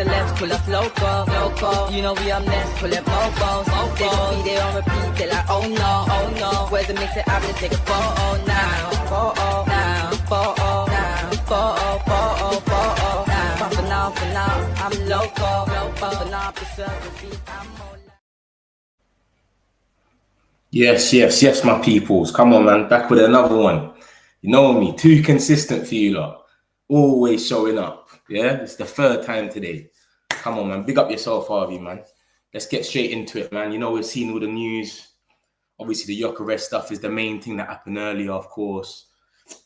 let's pull up loco. You know we up next, pull up mobos. They gon' be there on repeat, they like, oh no. Where's the mix it up, let's take a photo now. But for now, I'm loco. For now, preserve the beat, I'm more. Yes, my peoples. Come on, man. Back with another one. You know me, too consistent for you lot. Always showing up. Yeah, it's the third time today. Come on, man. Big up yourself, Harvey, man. Let's get straight into it, man. You know, we've seen all the news. Obviously, the Gyokeres stuff is the main thing that happened earlier, of course.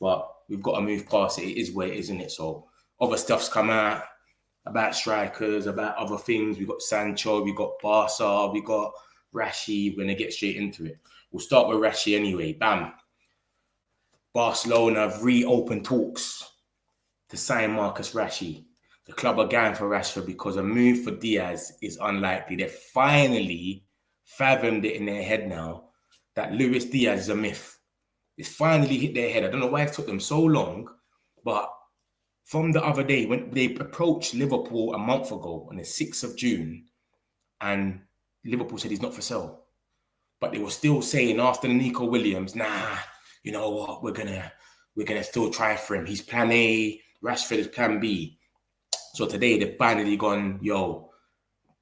But we've got to move past it. It is where it is, isn't it? So other stuff's come out about strikers, about other things. We got Sancho, we got Barca, we got RASHY. We're going to get straight into it. We'll start with RASHY anyway. Bam. Barcelona have reopened talks to sign Marcus RASHY. The club are going for Rashford because a move for Diaz is unlikely. They finally fathomed it in their head now that Luis Diaz is a myth. It's finally hit their head. I don't know why it took them so long, but from the other day, when they approached Liverpool a month ago on the 6th of June, and Liverpool said he's not for sale. But they were still saying after the Nico Williams, nah, you know what, we're gonna still try for him. He's plan A, Rashford is plan B. So today they've finally gone, yo,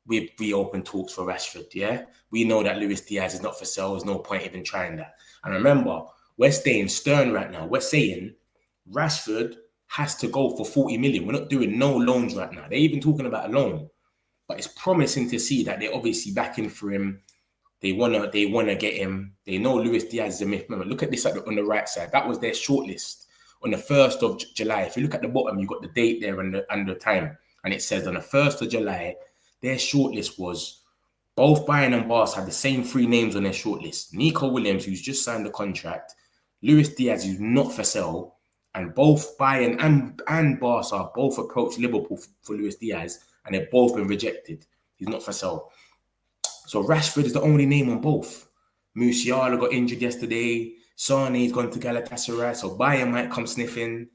we've reopened talks for Rashford, yeah? We know that Luis Diaz is not for sale. There's no point even trying that. And remember, we're staying stern right now. We're saying Rashford has to go for 40 million. We're not doing no loans right now. They're even talking about a loan. But it's promising to see that they're obviously backing for him. They wanna get him. They know Luis Diaz is a myth. Remember, look at this on the right side. That was their shortlist on the 1st of July. If you look at the bottom, you got the date there and the time. And it says on the 1st of July, their shortlist was both Bayern and Barca had the same 3 names on their shortlist. Nico Williams, who's just signed the contract, Luis Diaz, who's not for sale, and both Bayern and Barca both approached Liverpool for Luis Diaz, and they've both been rejected. He's not for sale. So Rashford is the only name on both. Musiala got injured yesterday. Sane's gone to Galatasaray, so Bayern might come sniffing.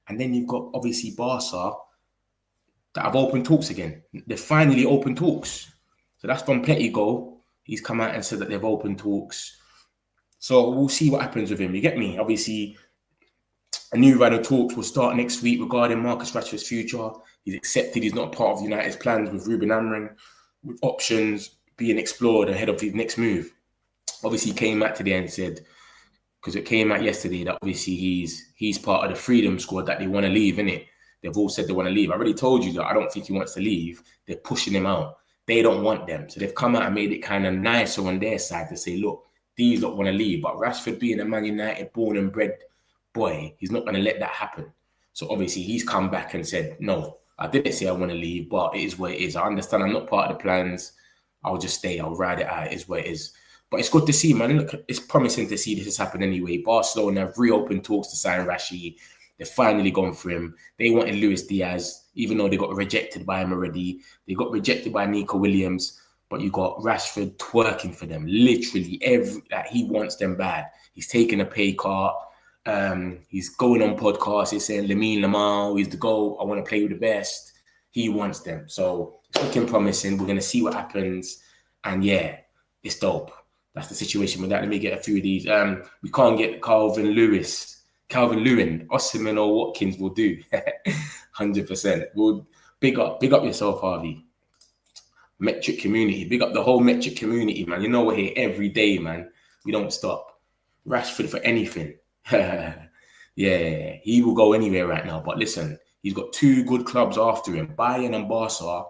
And then you've got, obviously, Barca that have opened talks again. They've finally opened talks. So that's from Pletigo. He's come out and said that they've opened talks. So we'll see what happens with him. You get me? Obviously, a new round of talks will start next week regarding Marcus Rashford's future. He's accepted he's not part of United's plans with Ruben Amorim, with options being explored ahead of his next move. Obviously, he came out today and said, because it came out yesterday, that obviously he's part of the freedom squad that they want to leave, innit? They've all said they want to leave. I already told you that I don't think he wants to leave. They're pushing him out. They don't want them. So they've come out and made it kind of nicer on their side to say, look, these lot want to leave. But Rashford being a Man United born and bred boy, he's not going to let that happen. So obviously he's come back and said, no, I didn't say I want to leave, but it is what it is. I understand I'm not part of the plans. I'll just stay. I'll ride it out. It is what it is. But it's good to see, man. Look, it's promising to see this has happened anyway. Barcelona have reopened talks to sign RASHY. They've finally gone for him. They wanted Luis Diaz, even though they got rejected by him already. They got rejected by Nico Williams, but you got Rashford twerking for them. Literally, he wants them bad. He's taking a pay cut. He's going on podcasts. He's saying, Lamine Yamal, he's the goal. I want to play with the best. He wants them. So it's looking promising. We're going to see what happens. And yeah, it's dope. That's the situation with that. Let me get a few of these. We can't get Calvert-Lewin. Osimhen or Watkins will do. 100%. We'll big up yourself, Harvey. Metric community. Big up the whole Metric community, man. You know we're here every day, man. We don't stop. Rashford for anything. Yeah, he will go anywhere right now. But listen, he's got 2 good clubs after him, Bayern and Barca.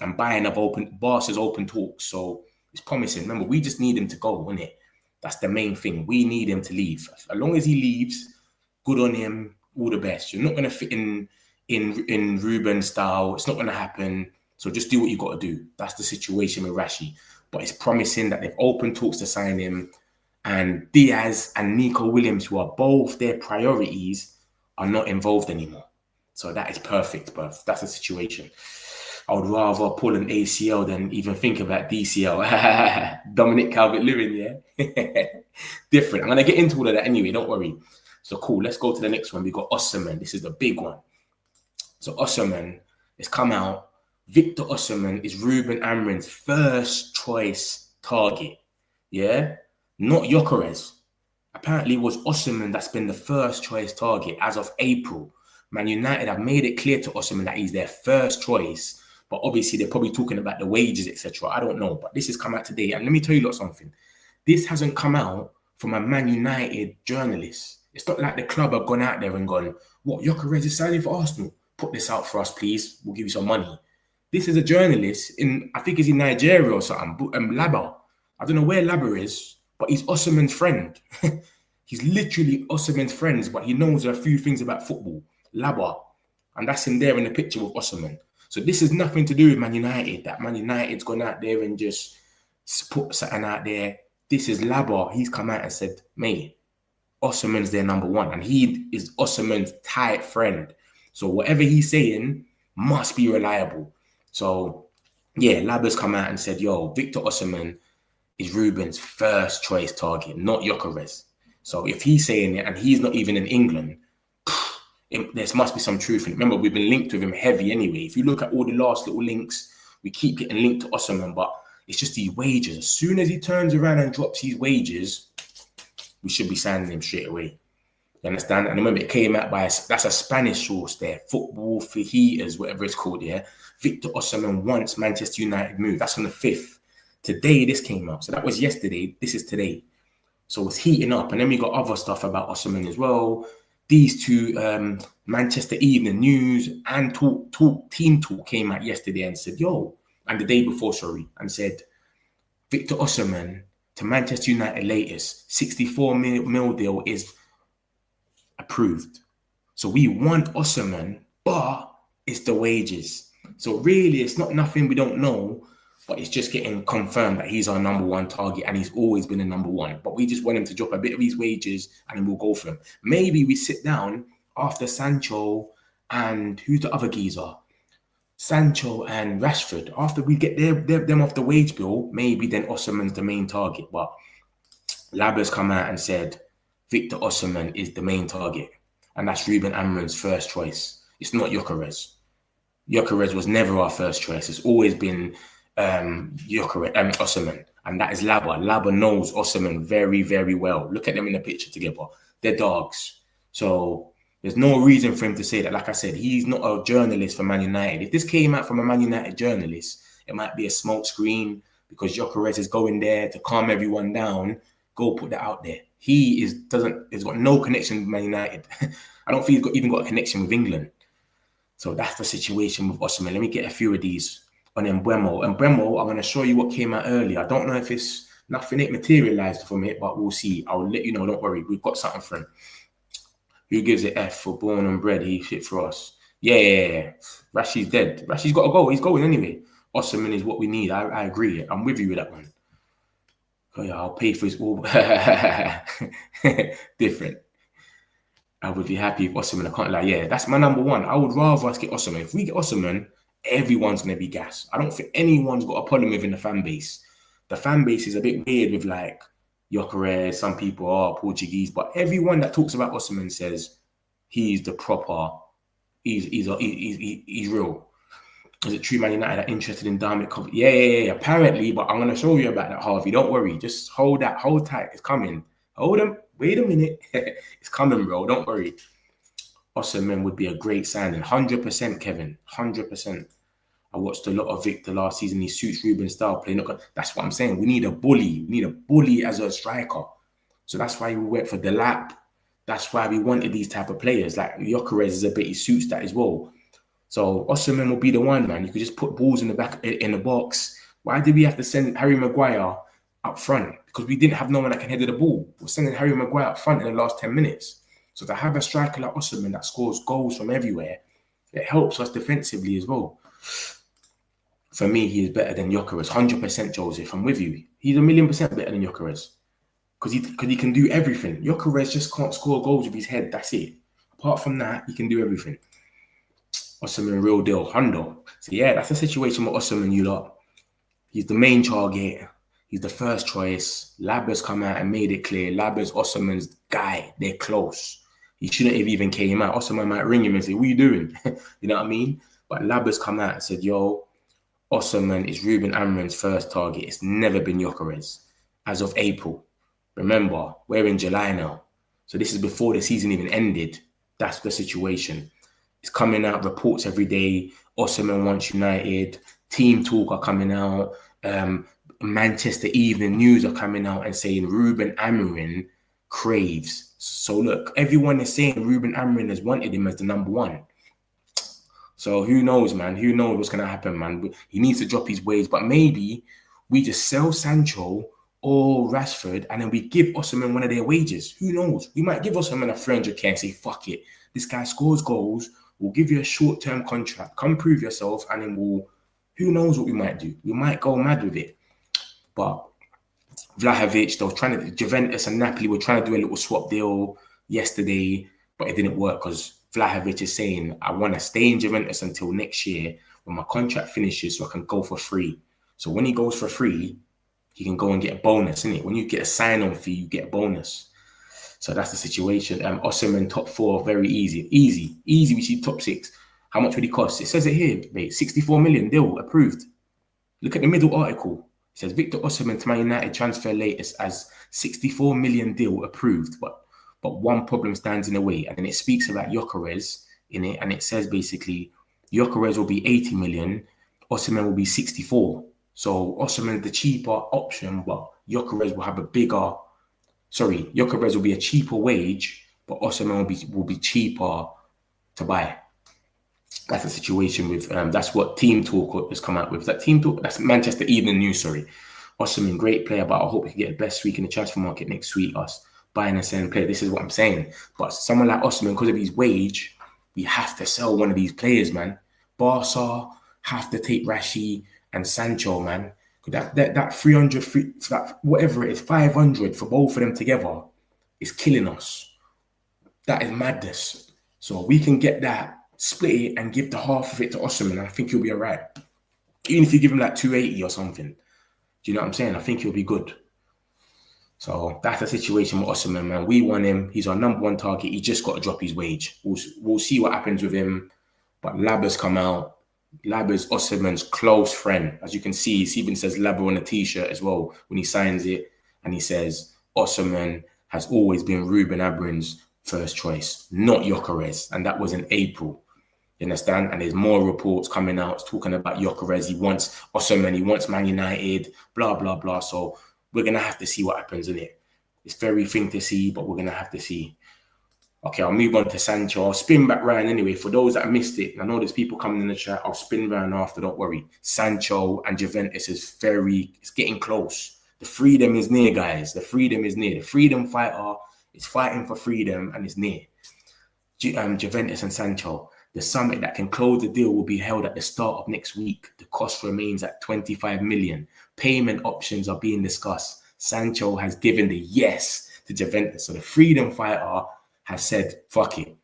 And Barca's open talks. So it's promising. Remember, we just need him to go, innit? That's the main thing. We need him to leave. As long as he leaves, good on him, all the best. You're not going to fit in Ruben style. It's not going to happen. So just do what you got to do. That's the situation with RASHY. But it's promising that they've opened talks to sign him. And Diaz and Nico Williams, who are both their priorities, are not involved anymore. So that is perfect, bruv. That's the situation. I would rather pull an ACL than even think about DCL. Dominic Calvert-Lewin, yeah? Different. I'm going to get into all of that anyway, don't worry. So cool, let's go to the next one. We got Osimhen. This is the big one. So Osimhen has come out Victor Osimhen is Ruben Amorim's first choice target. Yeah? Not Gyokeres. Apparently it was Osimhen that's been the first choice target as of April. Man United have made it clear to Osimhen that he's their first choice. But obviously they're probably talking about the wages, etc. I don't know. But this has come out today. And let me tell you something. This hasn't come out from a Man United journalist. It's not like the club have gone out there and gone, what, Gyokeres is signing for Arsenal? Put this out for us, please. We'll give you some money. This is a journalist in, I think he's in Nigeria or something, Laba. I don't know where Laba is, but he's Osimhen's friend. He's literally Osimhen's friends, but he knows a few things about football. Laba. And that's him there in the picture with Osimhen. So this is nothing to do with Man United. That Man United's gone out there and just put something out there. This is Laba. He's come out and said, mate, Osimhen's their number one. And he is Osimhen's tight friend. So whatever he's saying must be reliable. So, yeah, Laba's come out and said, yo, Victor Osimhen is Ruben's first choice target, not Gyokeres. So if he's saying it and he's not even in England, there must be some truth in it. Remember, we've been linked with him heavy anyway. If you look at all the last little links, we keep getting linked to Osimhen, but it's just these wages. As soon as he turns around and drops his wages, we should be signing him straight away. You understand? And remember, it came out by, that's a Spanish source there, Football Fajitas, whatever it's called, yeah? Victor Osimhen wants Manchester United move. That's on the 5th. Today, this came out. So that was yesterday. This is today. So it's heating up. And then we got other stuff about Osimhen as well. These two, Manchester Evening News and Team Talk came out yesterday and said, yo, and the day before, sorry, and said, Victor Osimhen to Manchester United latest, 64 mil deal is approved. So we want Osimhen, but it's the wages. So really, it's not nothing we don't know, but it's just getting confirmed that he's our number one target and he's always been the number one. But we just want him to drop a bit of his wages and then we'll go for him. Maybe we sit down after Sancho and who's the other geezer? Sancho and Rashford. After we get them off the wage bill, maybe then Osimhen's the main target. But Laba's come out and said Victor Osimhen is the main target. And that's Ruben Amorim's first choice. It's not Gyokeres. Gyokeres was never our first choice. It's always been Osimhen. And that is Laba. Laba knows Osimhen very, very well. Look at them in the picture together. They're dogs. So there's no reason for him to say that. Like I said, he's not a journalist for Man United. If this came out from a Man United journalist, it might be a smoke screen because Gyokeres is going there to calm everyone down. Go put that out there. He's got no connection with Man United. I don't think he's even got a connection with England. So that's the situation with Osimhen. Let me get a few of these on Mbeumo. Mbeumo, I'm going to show you what came out earlier. I don't know if it's nothing it materialized from it, but we'll see. I'll let you know. Don't worry. We've got something for him. Who gives it F for born and bred? He fit for us. Yeah. Rashi's dead. Rashi's got to go. He's going anyway. Osimhen is what we need. I agree. I'm with you with that one. Oh yeah, I'll pay for his all. Different. I would be happy if Osimhen, I can't lie. Yeah, that's my number one. I would rather us get Osimhen. If we get Osimhen, everyone's going to be gas. I don't think anyone's got a problem with in the fan base. The fan base is a bit weird with like Gyokeres, some people are Portuguese, but everyone that talks about Osimhen says he's the proper, he's real. Is it true Man United are interested in Dermot Coventry? Yeah, apparently, but I'm going to show you about that, Harvey. Don't worry. Just hold tight. It's coming. Hold on. Wait a minute. It's coming, bro. Don't worry. Osimhen would be a great signing. 100%, Kevin. 100%. I watched a lot of Victor last season. He suits Ruben's style play. That's what I'm saying. We need a bully. We need a bully as a striker. So that's why we went for the lap. That's why we wanted these type of players. Like Gyokeres is a bit, he suits that as well. So Osimhen will be the one, man. You could just put balls in the back, in the box. Why did we have to send Harry Maguire up front? Because we didn't have no one that can header the ball. We're sending Harry Maguire up front in the last 10 minutes. So to have a striker like Osimhen that scores goals from everywhere, it helps us defensively as well. For me, he is better than Gyokeres. 100%, Joseph. I'm with you. He's 1,000,000% better than Gyokeres. Because he can do everything. Gyokeres just can't score goals with his head. That's it. Apart from that, he can do everything. Osimhen, real deal. Hundo. So yeah, that's the situation with Osimhen, you lot. He's the main target. He's the first choice. Laba's come out and made it clear. Laba's Osimhen's guy. They're close. He shouldn't have even came out. Osimhen might ring him and say, what are you doing? You know what I mean? But Laba's come out and said, yo, Osimhen is Ruben Amorim's first target. It's never been Gyokeres as of April. Remember, we're in July now. So this is before the season even ended. That's the situation. It's coming out, reports every day. Osimhen wants United. Team talk are coming out. Manchester Evening News are coming out and saying Ruben Amorim craves. So look, everyone is saying Ruben Amorim has wanted him as the number one. So who knows, man? Who knows what's going to happen, man? He needs to drop his wage. But maybe we just sell Sancho or Rashford and then we give Osimhen one of their wages. Who knows? We might give Osimhen a 300k and say, fuck it. This guy scores goals. We'll give you a short-term contract. Come prove yourself and then who knows what we might do? We might go mad with it. But Vlahovic, they were trying to, Juventus and Napoli were trying to do a little swap deal yesterday, but it didn't work because Vlahovic is saying, I want to stay in Juventus until next year when my contract finishes so I can go for free. So when he goes for free, he can go and get a bonus, innit? When you get a sign-on fee, you get a bonus. So that's the situation. Osimhen top 4, very easy. Easy. We see top 6. How much would he cost? It says it here, mate. 64 million deal approved. Look at the middle article. It says Victor Osimhen to Man United transfer latest as 64 million deal approved, but one problem stands in the way. And then it speaks about Gyokeres in it, and it says basically Gyokeres will be 80 million, Osimhen will be 64. So Osimhen is the cheaper option, but Gyokeres will have Gyokeres will be a cheaper wage, but Osimhen will be cheaper to buy. That's the situation with that's what Team Talk has come out with. That Team Talk, that's Manchester Evening News, sorry. Osimhen, great player, but I hope he can get the best week in the transfer market next week. Us buying and selling player. This is what I'm saying. But someone like Osimhen, because of his wage, we have to sell one of these players, man. Barca have to take RASHY and Sancho, man. That 300, that whatever it is, 500 for both of them together is killing us. That is madness. So we can get that, split it, and give the half of it to Osimhen. I think he'll be all right. Even if you give him like 280 or something. Do you know what I'm saying? I think he'll be good. So that's the situation with Osimhen, man. We want him. He's our number one target. He just got to drop his wage. We'll see what happens with him. But Laba's come out. Laba's Osimhen's close friend. As you can see, he even says Laba on a t-shirt as well when he signs it. And he says Osimhen has always been Ruben Amorim's first choice, not Gyokeres. And that was in April. You understand? And there's more reports coming out talking about Gyokeres. He wants Osimhen. He wants Man United. Blah, blah, blah. So we're going to have to see what happens in it. It's very thing to see, but we're going to have to see. Okay, I'll move on to Sancho. I'll spin back round anyway. For those that missed it, I know there's people coming in the chat. I'll spin round after, don't worry. Sancho and Juventus it's getting close. The freedom is near, guys. The freedom is near. The freedom fighter is fighting for freedom and it's near. Juventus and Sancho. The summit that can close the deal will be held at the start of next week. The cost remains at 25 million. Payment options are being discussed. Sancho has given the yes to Juventus. So the freedom fighter has said, fuck it.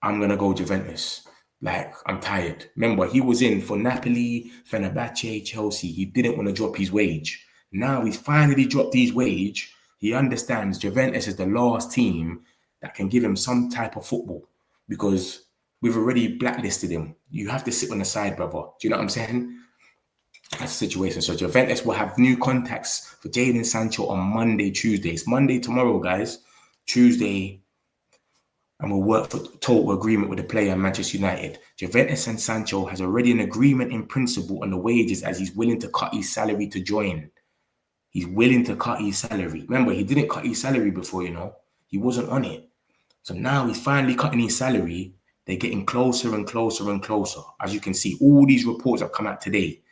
I'm going to go Juventus. Like, I'm tired. Remember, he was in for Napoli, Fenerbahce, Chelsea. He didn't want to drop his wage. Now he's finally dropped his wage. He understands Juventus is the last team that can give him some type of football because we've already blacklisted him. You have to sit on the side, brother. Do you know what I'm saying? That's the situation. So Juventus will have new contacts for Jadon Sancho on Monday, Tuesday. It's Monday tomorrow, guys. Tuesday. And we'll work for total agreement with the player and Manchester United. Juventus and Sancho has already an agreement in principle on the wages as he's willing to cut his salary to join. He's willing to cut his salary. Remember, he didn't cut his salary before, you know. He wasn't on it. So now he's finally cutting his salary. They're getting closer and closer and closer. As you can see, all these reports have come out today.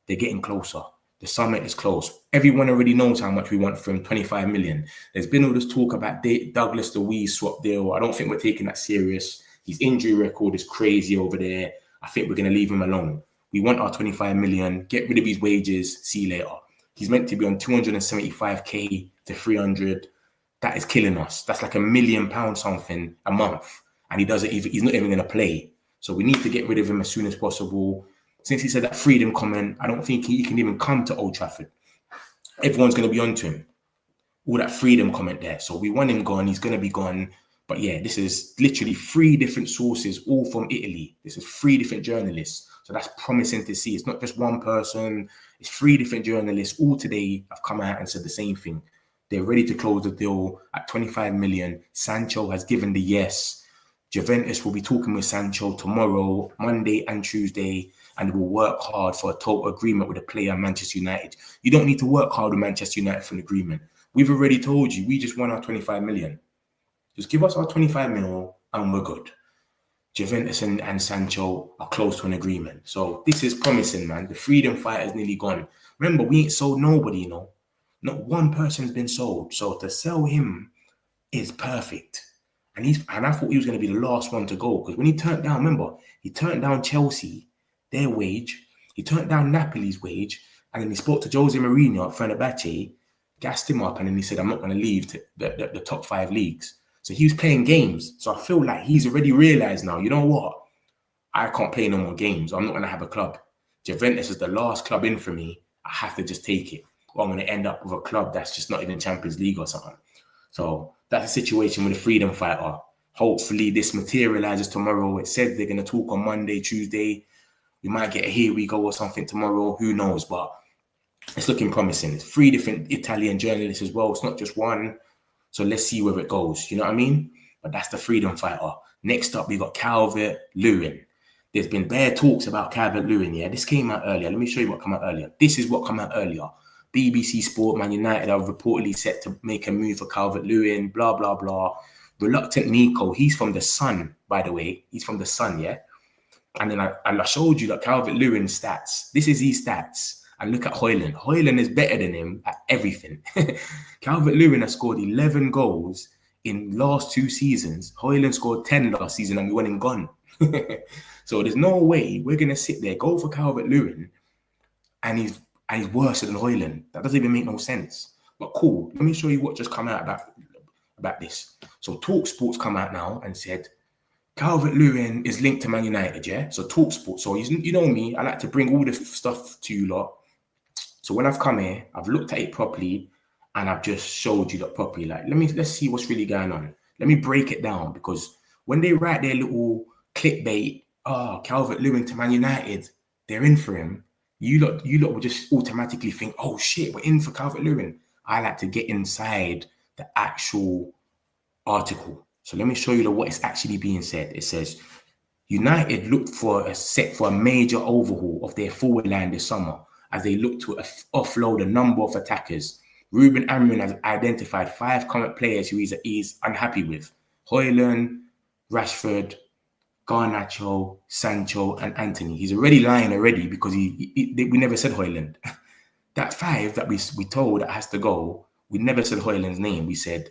They're getting closer. The summit is close. Everyone already knows how much we want from 25 million. There's been all this talk about Douglas Luiz swap deal. I don't think we're taking that serious. His injury record is crazy over there. I think we're going to leave him alone. We want our 25 million. Get rid of his wages. See you later. He's meant to be on 275k to 300. That is killing us. That's like £1 million something a month. And he's not even going to play. So we need to get rid of him as soon as possible. Since he said that freedom comment, I don't think he can even come to Old Trafford. Everyone's going to be onto him. All that freedom comment there. So we want him gone. He's going to be gone. But yeah, this is literally 3 different sources, all from Italy. This is 3 different journalists. So that's promising to see. It's not just one person. It's 3 different journalists all today have come out and said the same thing. They're ready to close the deal at 25 million. Sancho has given the yes. Juventus will be talking with Sancho tomorrow, Monday and Tuesday, and will work hard for a total agreement with the player Manchester United. You don't need to work hard with Manchester United for an agreement. We've already told you, we just want our 25 million. Just give us our 25 mil and we're good. Juventus and Sancho are close to an agreement. So this is promising, man. The freedom fight is nearly gone. Remember, we ain't sold nobody, you know. Not one person's been sold. So to sell him is perfect. And I thought he was going to be the last one to go. Because when he turned down, remember, he turned down Chelsea, their wage. He turned down Napoli's wage. And then he spoke to Jose Mourinho at Fenerbahce, gassed him up, and then he said, I'm not going to leave the top 5 leagues. So he was playing games. So I feel like he's already realized now, you know what? I can't play no more games. I'm not going to have a club. Juventus is the last club in for me. I have to just take it. Or I'm going to end up with a club that's just not even Champions League or something. So that's a situation with a freedom fighter. Hopefully this materializes tomorrow. It said they're going to talk on Monday, Tuesday. We might get a here we go or something tomorrow. Who knows? But it's looking promising. It's 3 different Italian journalists as well. It's not just one. So let's see where it goes. You know what I mean? But that's the freedom fighter. Next up, we got Calvert-Lewin. There's been bare talks about Calvert-Lewin. Yeah, this came out earlier. Let me show you what came out earlier. This is what came out earlier. BBC Sport, Man United are reportedly set to make a move for Calvert-Lewin, blah, blah, blah. Reluctant Nico, he's from the Sun, by the way. He's from the Sun, yeah? And then I showed you that Calvert-Lewin stats. This is his stats. And look at Højlund. Højlund is better than him at everything. Calvert-Lewin has scored 11 goals in last 2 seasons. Højlund scored 10 last season and we went and gone. So there's no way we're going to sit there, go for Calvert-Lewin, and he's worse than Højlund. That doesn't even make no sense. But cool. Let me show you what just come out about this. So TalkSport's come out now and said, Calvert-Lewin is linked to Man United, yeah? So TalkSport. So you know me, I like to bring all this stuff to you lot. So when I've come here, I've looked at it properly and I've just showed you that properly. Like, let's see what's really going on. Let me break it down, because when they write their little clickbait, Calvert-Lewin to Man United, they're in for him. You lot will just automatically think, oh shit, we're in for Calvert-Lewin. I like to get inside the actual article. So let me show you what is actually being said. It says, United looked for a major overhaul of their forward line this summer as they look to offload a number of attackers. Ruben Amorim has identified 5 current players who he's unhappy with. Højlund, Rashford, Garnacho, Sancho, and Anthony. He's already lying because we never said Højlund. That 5 that we told that has to go, we never said Højlund's name. We said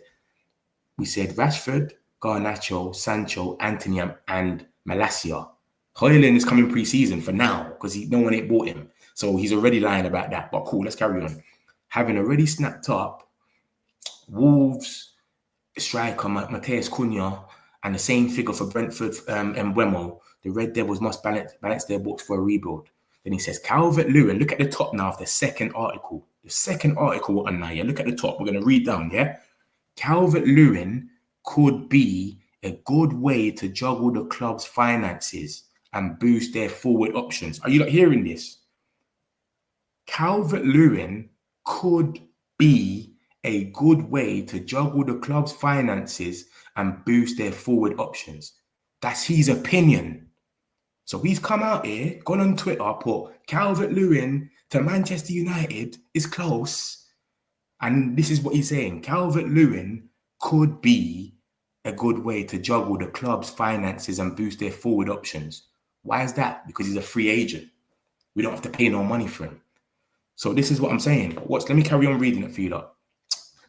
Rashford, Garnacho, Sancho, Anthony, and Malacia. Højlund is coming pre-season for now because no one ain't bought him. So he's already lying about that. But cool, let's carry on. Having already snapped up Wolves striker Matheus Cunha and the same figure for Brentford Mbeumo, the Red Devils must balance their books for a rebuild. Then he says, Calvert-Lewin, look at the top now of the second article. The second article on now, yeah? Look at the top. We're going to read down, yeah? Calvert-Lewin could be a good way to juggle the club's finances and boost their forward options. Are you not hearing this? Calvert-Lewin could be a good way to juggle the club's finances and boost their forward options. That's his opinion. So he's come out here, gone on Twitter, put Calvert-Lewin to Manchester United is close. And this is what he's saying. Calvert-Lewin could be a good way to juggle the club's finances and boost their forward options. Why is that? Because he's a free agent. We don't have to pay no money for him. So this is what I'm saying. Let me carry on reading it for you lot.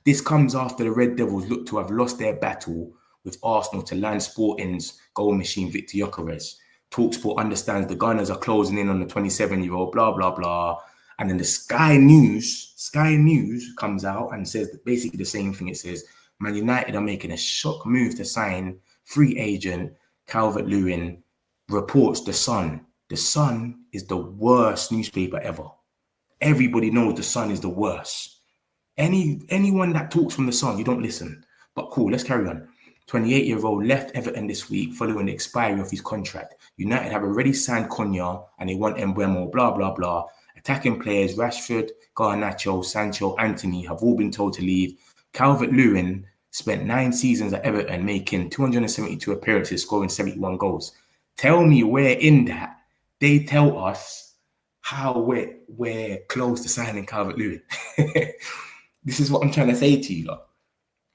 This comes after the Red Devils look to have lost their battle with Arsenal to land Sporting's goal machine Victor Gyokeres. TalkSport understands the Gunners are closing in on the 27-year-old, blah, blah, blah. And then the Sky News comes out and says basically the same thing. It says, Man United are making a shock move to sign free agent Calvert-Lewin, reports The Sun. The Sun is the worst newspaper ever. Everybody knows The Sun is the worst. Anyone that talks from The Sun, you don't listen. But cool, let's carry on. 28-year-old left Everton this week following the expiry of his contract. United have already signed Konya and they want Mbeumo, blah, blah, blah. Attacking players, Rashford, Garnacho, Sancho, Anthony have all been told to leave. Calvert-Lewin spent 9 seasons at Everton, making 272 appearances, scoring 71 goals. Tell me where in that they tell us how we're close to signing Calvert-Lewin. This is what I'm trying to say to you, lot.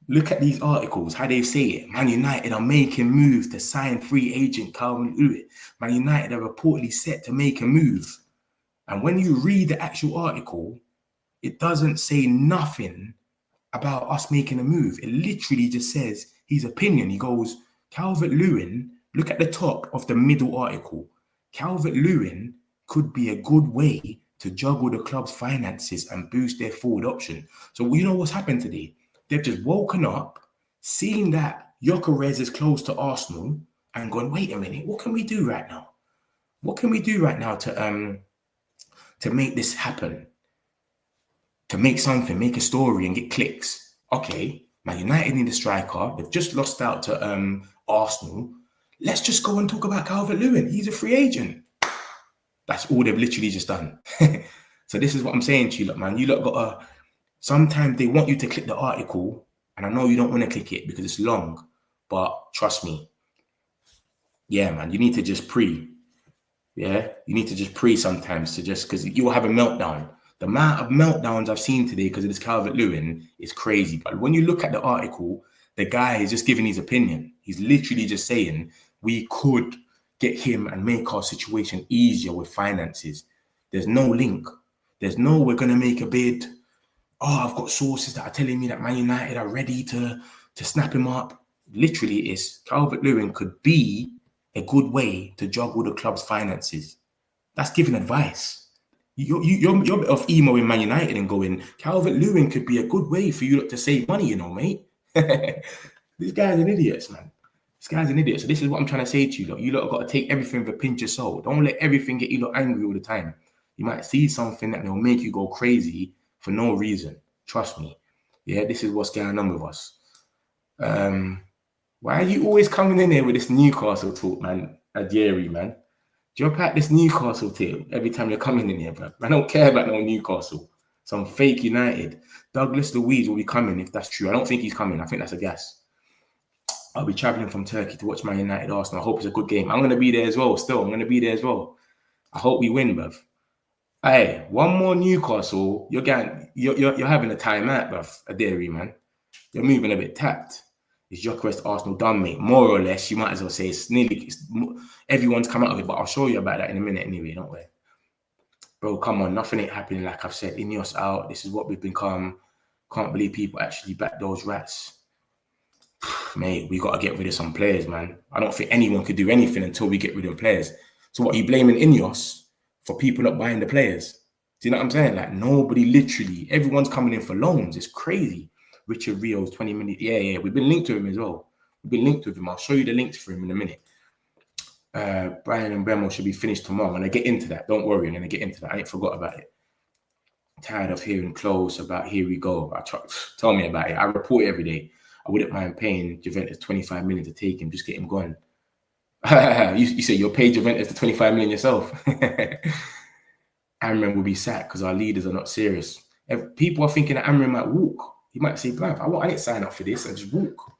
Look at these articles, how they say it. Man United are making moves to sign free agent Calvert-Lewin. Man United are reportedly set to make a move. And when you read the actual article, it doesn't say nothing about us making a move. It literally just says his opinion. He goes, Calvert-Lewin, look at the top of the middle article. Calvert-Lewin could be a good way to juggle the club's finances and boost their forward option. So you know what's happened today? They've just woken up, seen that Gyokeres is close to Arsenal and gone, wait a minute, what can we do right now? What can we do right now to make this happen? To make something, make a story and get clicks. Okay, Man United need a striker. They've just lost out to Arsenal. Let's just go and talk about Calvert-Lewin. He's a free agent. That's all they've literally just done. So this is what I'm saying to you, look, man. You lot gotta, sometimes they want you to click the article, and I know you don't want to click it because it's long, but trust me. Yeah, man, you need to just pre. Yeah, you need to just pre sometimes to just, because you'll have a meltdown. The amount of meltdowns I've seen today because of this Calvert-Lewin is crazy. But when you look at the article, the guy is just giving his opinion. He's literally just saying we could get him and make our situation easier with finances. There's no link. There's no we're going to make a bid. Oh, I've got sources that are telling me that Man United are ready to snap him up. Literally, it's Calvert-Lewin could be a good way to juggle the club's finances. That's giving advice. You're a bit of emo in Man United and going, Calvert-Lewin could be a good way for you to save money, you know, mate. This guy's an idiot, man. This guy's an idiot. So this is what I'm trying to say to you, lot. You lot have got to take everything with a pinch of salt. Don't let everything get you lot angry all the time. You might see something that will make you go crazy for no reason. Trust me. Yeah, this is what's going on with us. Why are you always coming in here with this Newcastle talk, man? Adjeri, man. Drop out this Newcastle tape every time you're coming in here, bro. I don't care about no Newcastle. Some fake United. Douglas Luiz will be coming if that's true. I don't think he's coming. I think that's a gas. I'll be traveling from Turkey to watch Man United Arsenal. I hope it's a good game. I'm going to be there as well. Still, I'm going to be there as well. I hope we win, bruv. Hey, one more Newcastle. You're having a timeout, bruv. Adjeri, man. You're moving a bit tapped. Is Gyokeres Arsenal done, mate? More or less, you might as well say everyone's come out of it, but I'll show you about that in a minute anyway, don't worry. Bro, come on, nothing ain't happening like I've said. Ineos out, this is what we've become. Can't believe people actually back those rats. Mate, we got to get rid of some players, man. I don't think anyone could do anything until we get rid of players. So what, are you blaming Ineos for people not buying the players? Do you know what I'm saying? Like, nobody literally, everyone's coming in for loans. It's crazy. Richard Rio's 20 minutes. Yeah. We've been linked to him as well. We've been linked with him. I'll show you the links for him in a minute. Bryan Mbeumo should be finished tomorrow. I'm going to get into that. Don't worry. I'm going to get into that. I ain't forgot about it. Tired of hearing close about here we go. Tell me about it. I report it every day. I wouldn't mind paying Juventus 25 million to take him. Just get him gone. you say you'll pay Juventus the 25 million yourself. Amrin will be sacked because our leaders are not serious. If people are thinking that Amrin might walk. He might say, bruv, I didn't sign up for this. I just walk.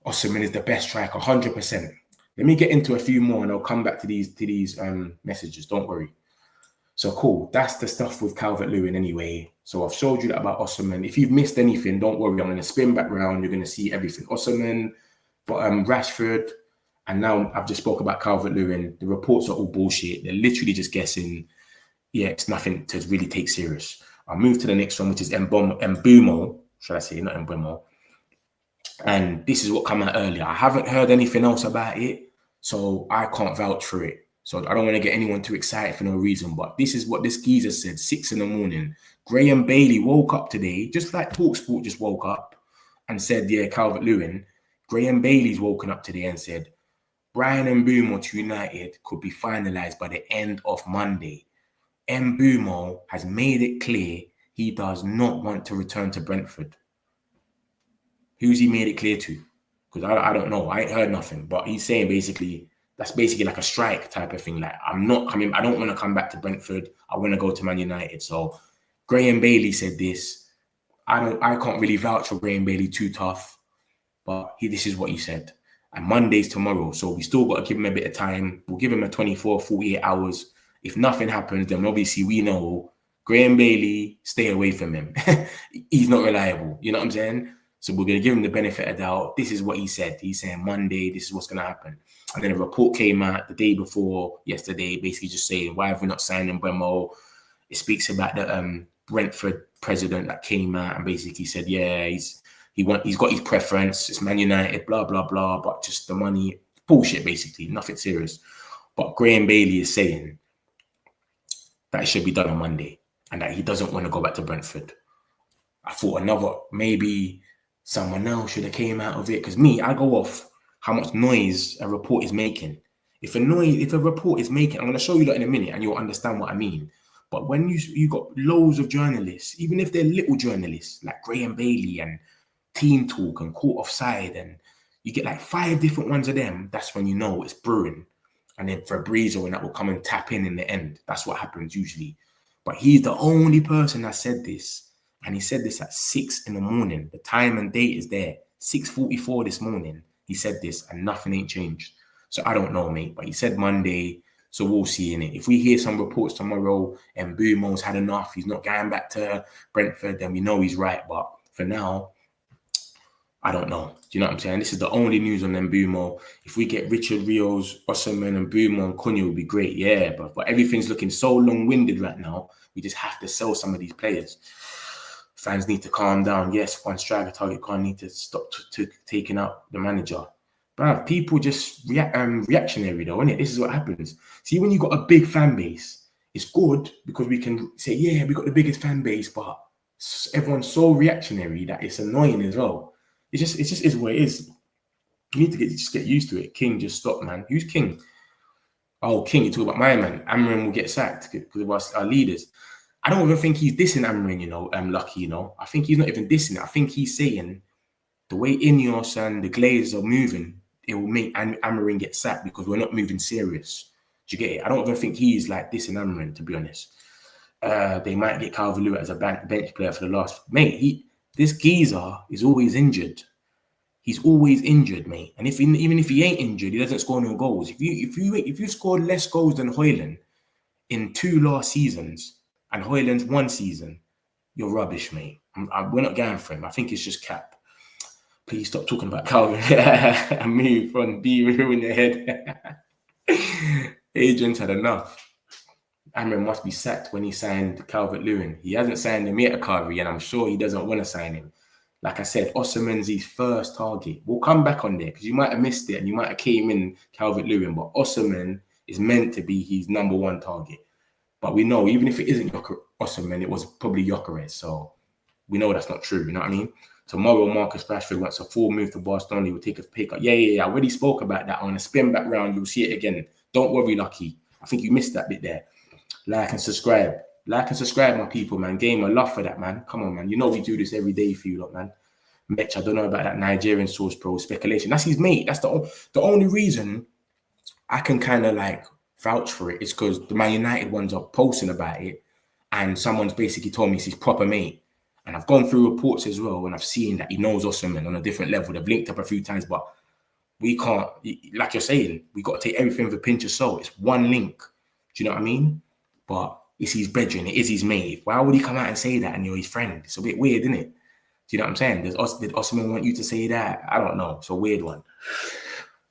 Osimhen is the best striker, 100%. Let me get into a few more and I'll come back to these messages. Don't worry. So cool. That's the stuff with Calvert-Lewin anyway. So I've showed you that about Osimhen. If you've missed anything, don't worry. I'm going to spin back around. You're going to see everything. Osimhen, but Rashford, and now I've just spoke about Calvert-Lewin. The reports are all bullshit. They're literally just guessing. Yeah, it's nothing to really take serious. I'll move to the next one, which is Mbeumo, should I say, not Mbeumo. And this is what came out earlier. I haven't heard anything else about it, so I can't vouch for it. So I don't want to get anyone too excited for no reason, but this is what this geezer said, 6 a.m. Graham Bailey woke up today, just like TalkSport just woke up and said, yeah, Calvert-Lewin. Graham Bailey's woken up today and said, Bryan Mbeumo to United could be finalised by the end of Monday. Mbeumo has made it clear he does not want to return to Brentford. Who's he made it clear to? because I don't know. I ain't heard nothing. But he's saying basically that's basically like a strike type of thing. Like, I'm not coming. I don't want to come back to Brentford. I want to go to Man United. So Graham Bailey said this. I can't really vouch for Graham Bailey too tough, but this is what he said. And Monday's tomorrow, so we still got to give him a bit of time. We'll give him a 24, 48 hours. If nothing happens, then obviously we know Graham Bailey, stay away from him. He's not reliable. You know what I'm saying? So we're going to give him the benefit of doubt. This is what he said. He's saying Monday, this is what's going to happen. And then a report came out the day before yesterday, basically just saying, why have we not signed Mbeumo? It speaks about the Brentford president that came out and basically said, yeah, he's got his preference. It's Man United, blah, blah, blah. But just the money, bullshit, basically. Nothing serious. But Graham Bailey is saying that it should be done on Monday and that he doesn't want to go back to Brentford. I thought maybe someone else should have came out of it. Because I go off how much noise a report is making. If a report is making, I'm going to show you that in a minute and you'll understand what I mean. But when you got loads of journalists, even if they're little journalists like Graham Bailey and Team Talk and Caught Offside, and you get like 5 different ones of them, that's when you know it's brewing. And then Fabrizio and that will come and tap in the end. That's what happens usually. But he's the only person that said this. And he said this at 6 in the morning. The time and date is there. 6:44 this morning. He said this and nothing ain't changed. So I don't know, mate. But he said Monday. So we'll see in it. If we hear some reports tomorrow and Mbeumo's had enough, he's not going back to Brentford, then we know he's right. But for now, I don't know. Do you know what I'm saying? This is the only news on Mbeumo. If we get Richard Rios, Osimhen, and Mbeumo and Cunha, would be great. Yeah, but everything's looking so long-winded right now. We just have to sell some of these players. Fans need to calm down. Yes, one striker target can't need to stop taking out the manager. But people just reactionary though, innit? This is what happens. See, when you got a big fan base, it's good because we can say, yeah, we got the biggest fan base, but everyone's so reactionary that it's annoying as well. It just is what it is. You need to just get used to it. King, just stop, man. Who's King? Oh, King, you talk about my man. Amrin will get sacked because of our leaders. I don't even think he's dissing Amrin, you know, Lucky, you know. I think he's not even dissing it. I think he's saying the way Ineos and the Glazers are moving, it will make Amrin get sacked because we're not moving serious. Do you get it? I don't even think he's like dissing Amrin, to be honest. They might get Calvert-Lewin as a bench player for the last... Mate, this geezer is always injured. He's always injured, mate. And even if he ain't injured, he doesn't score no goals. If you scored less goals than Højlund in 2 last seasons and Højlund's 1 season, you're rubbish, mate. We're not going for him. I think it's just cap. Please stop talking about Calvin and me from B in the head. Agents had enough. Amrin must be sacked when he signed Calvert-Lewin. He hasn't signed him yet, Calvert, and I'm sure he doesn't want to sign him. Like I said, Osimhen's his first target. We'll come back on there because you might have missed it and you might have came in Calvert-Lewin, but Osimhen is meant to be his #1 target. But we know, even if it isn't Osimhen, it was probably Gyokeres. So we know that's not true, you know what I mean? Tomorrow, Marcus Rashford wants a full move to Barcelona. He will take a pay cut. Yeah. I already spoke about that. I'm going to spin back round. You'll see it again. Don't worry, Lucky. I think you missed that bit there. Like and subscribe. Like and subscribe, my people, man. Game of love for that, man. Come on, man. You know we do this every day for you lot, man. Mitch, I don't know about that Nigerian source, bro. Speculation. That's his mate. That's the only reason I can kind of like vouch for it is because the Man United ones are posting about it and someone's basically told me it's his proper mate. And I've gone through reports as well and I've seen that he knows Osimhen on a different level. They've linked up a few times, but we can't, like you're saying, we got to take everything with a pinch of salt. It's one link. Do you know what I mean? But it's his brethren. It is his mate. Why would he come out and say that and you're his friend? It's a bit weird, isn't it? Do you know what I'm saying? Did Osimhen want you to say that? I don't know. It's a weird one.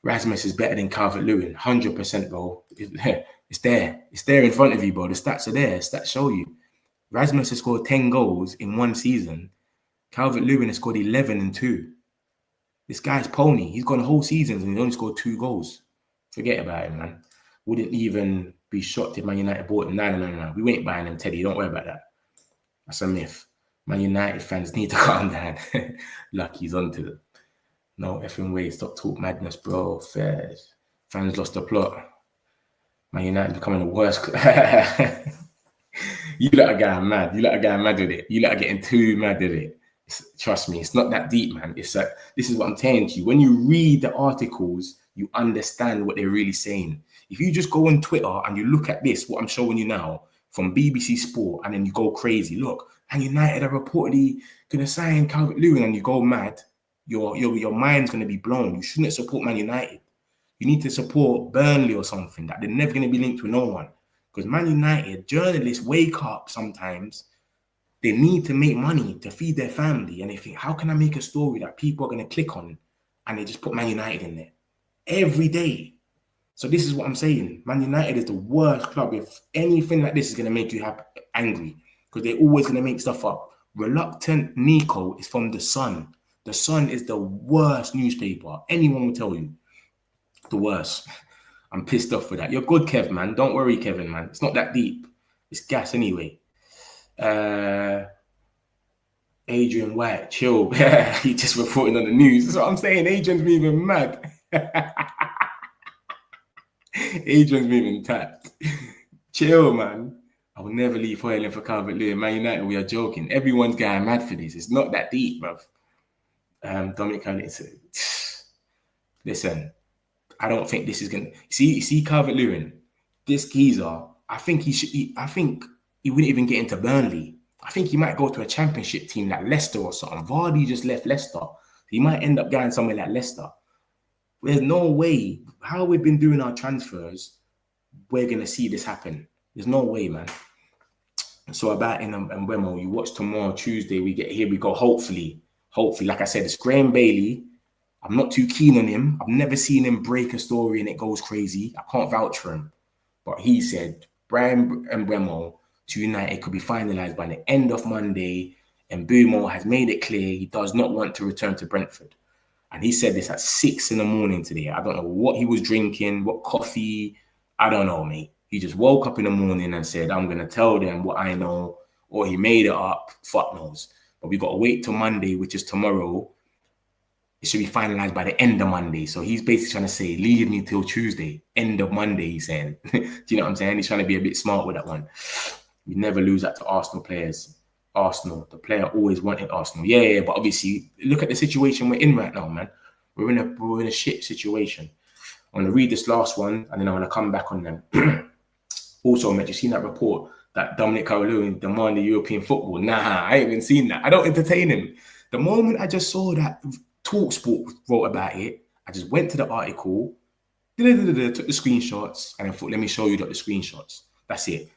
Rasmus is better than Calvert-Lewin. 100%, bro. It's there. It's there in front of you, bro. The stats are there. Stats show you. Rasmus has scored 10 goals in 1 season. Calvert-Lewin has scored 11 in 2. This guy's pony. He's gone whole seasons and he's only scored 2 goals. Forget about him, man. Wouldn't even be shocked if Man United bought him. No. We ain't buying him, Teddy. Don't worry about that. That's a myth. Man United fans need to calm down. Lucky's onto them. No effing way. Stop talk madness, bro. Fairs. Fans lost the plot. Man United becoming the worst. You lot are getting mad. You lot are getting mad with it. You lot are getting too mad with it. Trust me, it's not that deep, man. It's that this is what I'm telling you. When you read the articles, you understand what they're really saying. If you just go on Twitter and you look at this, what I'm showing you now from BBC Sport, and then you go crazy. Look, and United are reportedly going to sign Calvert-Lewin, and you go mad. Your mind's going to be blown. You shouldn't support Man United. You need to support Burnley or something that they're never going to be linked with no one. Because Man United journalists wake up sometimes. They need to make money to feed their family, and they think, how can I make a story that people are going to click on? And they just put Man United in there every day. So this is what I'm saying. Man United is the worst club. If anything like this is going to make you angry, because they're always going to make stuff up. Reluctant Nico is from The Sun. The Sun is the worst newspaper. Anyone will tell you. The worst. I'm pissed off with that. You're good, Kev, man. Don't worry, Kevin, man. It's not that deep. It's gas anyway. Adrian White, chill. He just reporting on the news. That's what I'm saying. Adrian's moving mad. Adrian's moving tapped. Chill, man. I will never leave Hoyland for Calvert-Lewin. Man United, we are joking. Everyone's going mad for this. It's not that deep, bruv. Dominic Calvert said, listen, I don't think this is gonna see Calvert-Lewin. This geezer, I think he wouldn't even get into Burnley. I think he might go to a championship team like Leicester or something. Vardy just left Leicester. He might end up going somewhere like Leicester. There's no way, how we've been doing our transfers, we're going to see this happen. There's no way, man. So about Mbeumo, you watch tomorrow, Tuesday, here we go, hopefully, like I said, it's Graham Bailey. I'm not too keen on him. I've never seen him break a story and it goes crazy. I can't vouch for him. But he said, Bryan Mbeumo to United could be finalised by the end of Monday, and Mbeumo has made it clear he does not want to return to Brentford. And he said this at 6 a.m. today. I don't know what he was drinking, what coffee. I don't know, mate. He just woke up in the morning and said, I'm going to tell them what I know, or he made it up. Fuck knows. But we got to wait till Monday, which is tomorrow. It should be finalised by the end of Monday. So he's basically trying to say, leave me till Tuesday. End of Monday, he's saying. Do you know what I'm saying? He's trying to be a bit smart with that one. We never lose that to Arsenal players. Arsenal, the player always wanted Arsenal. Yeah, but obviously, look at the situation we're in right now, man. We're in a shit situation. I'm going to read this last one, and then I'm going to come back on them. Also, mate, you seen that report that Dominic Calvert-Lewin demanded European football? Nah, I ain't even seen that. I don't entertain him. The moment I just saw that TalkSport wrote about it, I just went to the article, took the screenshots, and I thought, let me show you the screenshots. That's it.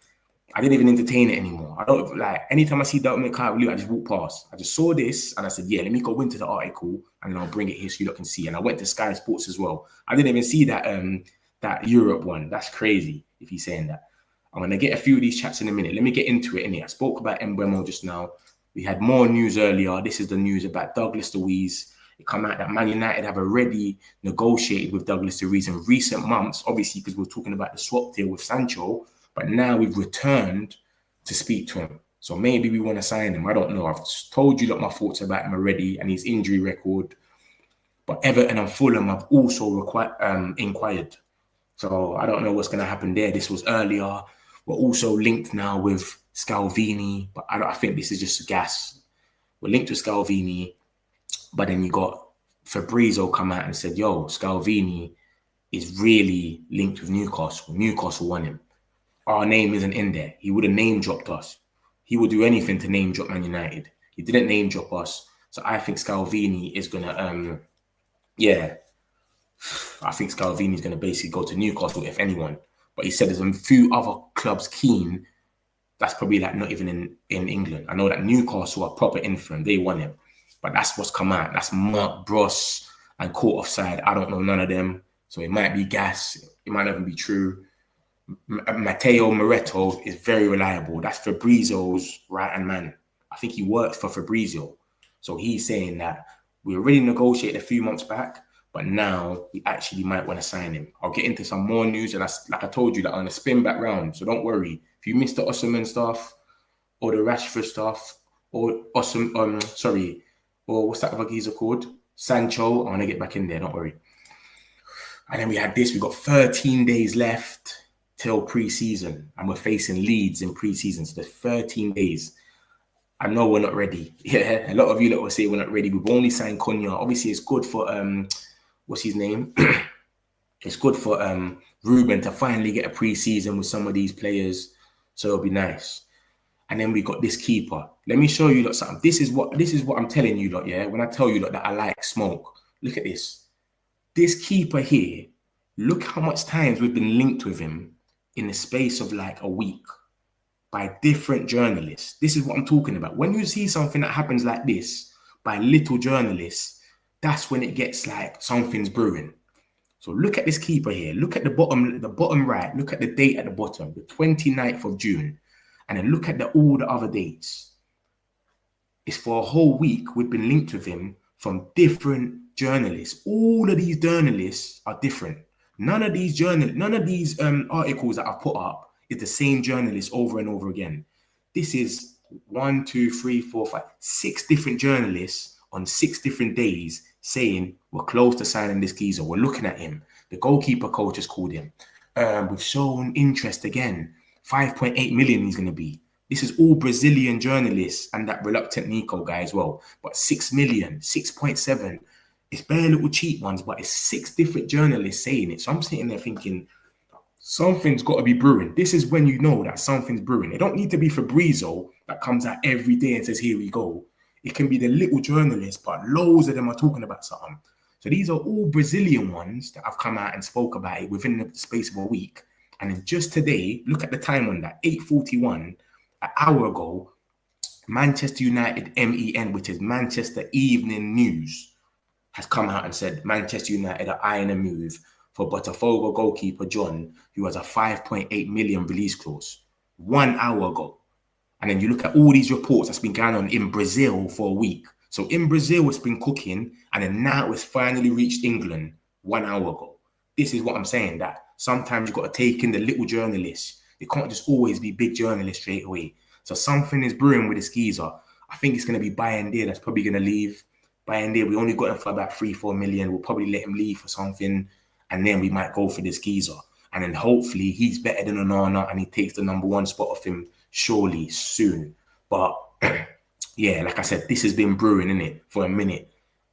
I didn't even entertain it anymore. I don't like, anytime I see Dominic Calvert-Lewin, I just walk past. I just saw this and I said, yeah, let me go into the article and then I'll bring it here so you lot can see. And I went to Sky Sports as well. I didn't even see that Europe one. That's crazy if he's saying that. I'm going to get a few of these chats in a minute. Let me get into it. I spoke about Mbeumo just now. We had more news earlier. This is the news about Douglas Luiz. It come out that Man United have already negotiated with Douglas Luiz in recent months, obviously because we're talking about the swap deal with Sancho. But now we've returned to speak to him. So maybe we want to sign him. I don't know. I've told you my thoughts about him already and his injury record. But Everton and Fulham have also inquired. So I don't know what's going to happen there. This was earlier. We're also linked now with Scalvini. But I think this is just gas. We're linked with Scalvini. But then you got Fabrizio come out and said, yo, Scalvini is really linked with Newcastle. Newcastle want him. Our name isn't in there. He would have name dropped us. He would do anything to name drop Man United. He didn't name drop us. So I think Scalvini is going to, I think Scalvini is going to basically go to Newcastle, if anyone. But he said there's a few other clubs keen. That's probably like not even in England. I know that Newcastle are proper in for him. They want him. But that's what's come out. That's Mark Bros and Caught Offside. I don't know none of them. So it might be gas. It might not even be true. Matteo Moretto is very reliable. That's Fabrizio's right-hand man. I think he works for Fabrizio. So he's saying that we already negotiated a few months back, but now we actually might want to sign him. I'll get into some more news, and like I told you, that I'm going to spin back round. So don't worry. If you missed the Osimhen stuff, or the Rashford stuff, or or what's that other geezer called? Sancho, I'm going to get back in there. Don't worry. And then we had this. We got 13 days left till pre-season, and we're facing Leeds in pre-season. So there's 13 days. I know we're not ready. Yeah, a lot of you lot will say we're not ready. We've only signed Konya. Obviously, it's good for what's his name? It's good for Ruben to finally get a pre-season with some of these players. So it'll be nice. And then we got this keeper. Let me show you lot something. This is what I'm telling you lot, yeah. When I tell you lot that I like smoke, look at this. This keeper here, look how much times we've been linked with him in the space of like a week by different journalists. This is what I'm talking about. When you see something that happens like this by little journalists, that's when it gets like something's brewing. So look at this keeper here. Look at the bottom right. Look at the date at the bottom, the 29th of June. And then look at all the other dates. It's for a whole week we've been linked with him from different journalists. All of these journalists are different. None of these articles that I've put up is the same journalist over and over again. This is 1, 2, 3, 4, 5, 6 different journalists on 6 different days saying we're close to signing this geezer. We're looking at him. The goalkeeper coach has called him. We've shown interest again. 5.8 million he's going to be. This is all Brazilian journalists and that reluctant Nico guy as well. But 6 million, 6.7. It's bare little cheap ones, but it's 6 different journalists saying it. So I'm sitting there thinking, something's got to be brewing. This is when you know that something's brewing. It don't need to be Fabrizio that comes out every day and says, here we go. It can be the little journalists, but loads of them are talking about something. So these are all Brazilian ones that have come out and spoke about it within the space of a week. And then just today, look at the time on that, 8:41, an hour ago, Manchester United MEN, which is Manchester Evening News, has come out and said Manchester United are eyeing a move for Botafogo goalkeeper John, who has a 5.8 million release clause 1 hour ago. And then you look at all these reports that's been going on in Brazil for a week. So in Brazil, it's been cooking, and then now it's finally reached England 1 hour ago. This is what I'm saying, that sometimes you've got to take in the little journalists. It can't just always be big journalists straight away. So something is brewing with the skeezer. I think it's going to be Bryan Mbeumo that's probably going to leave. Bryan Mbeumo, we only got him for about 3-4 million. We'll probably let him leave for something, and then we might go for the skeezer. And then hopefully he's better than Onana and he takes the #1 spot off him surely soon. But yeah, like I said, this has been brewing, innit, for a minute.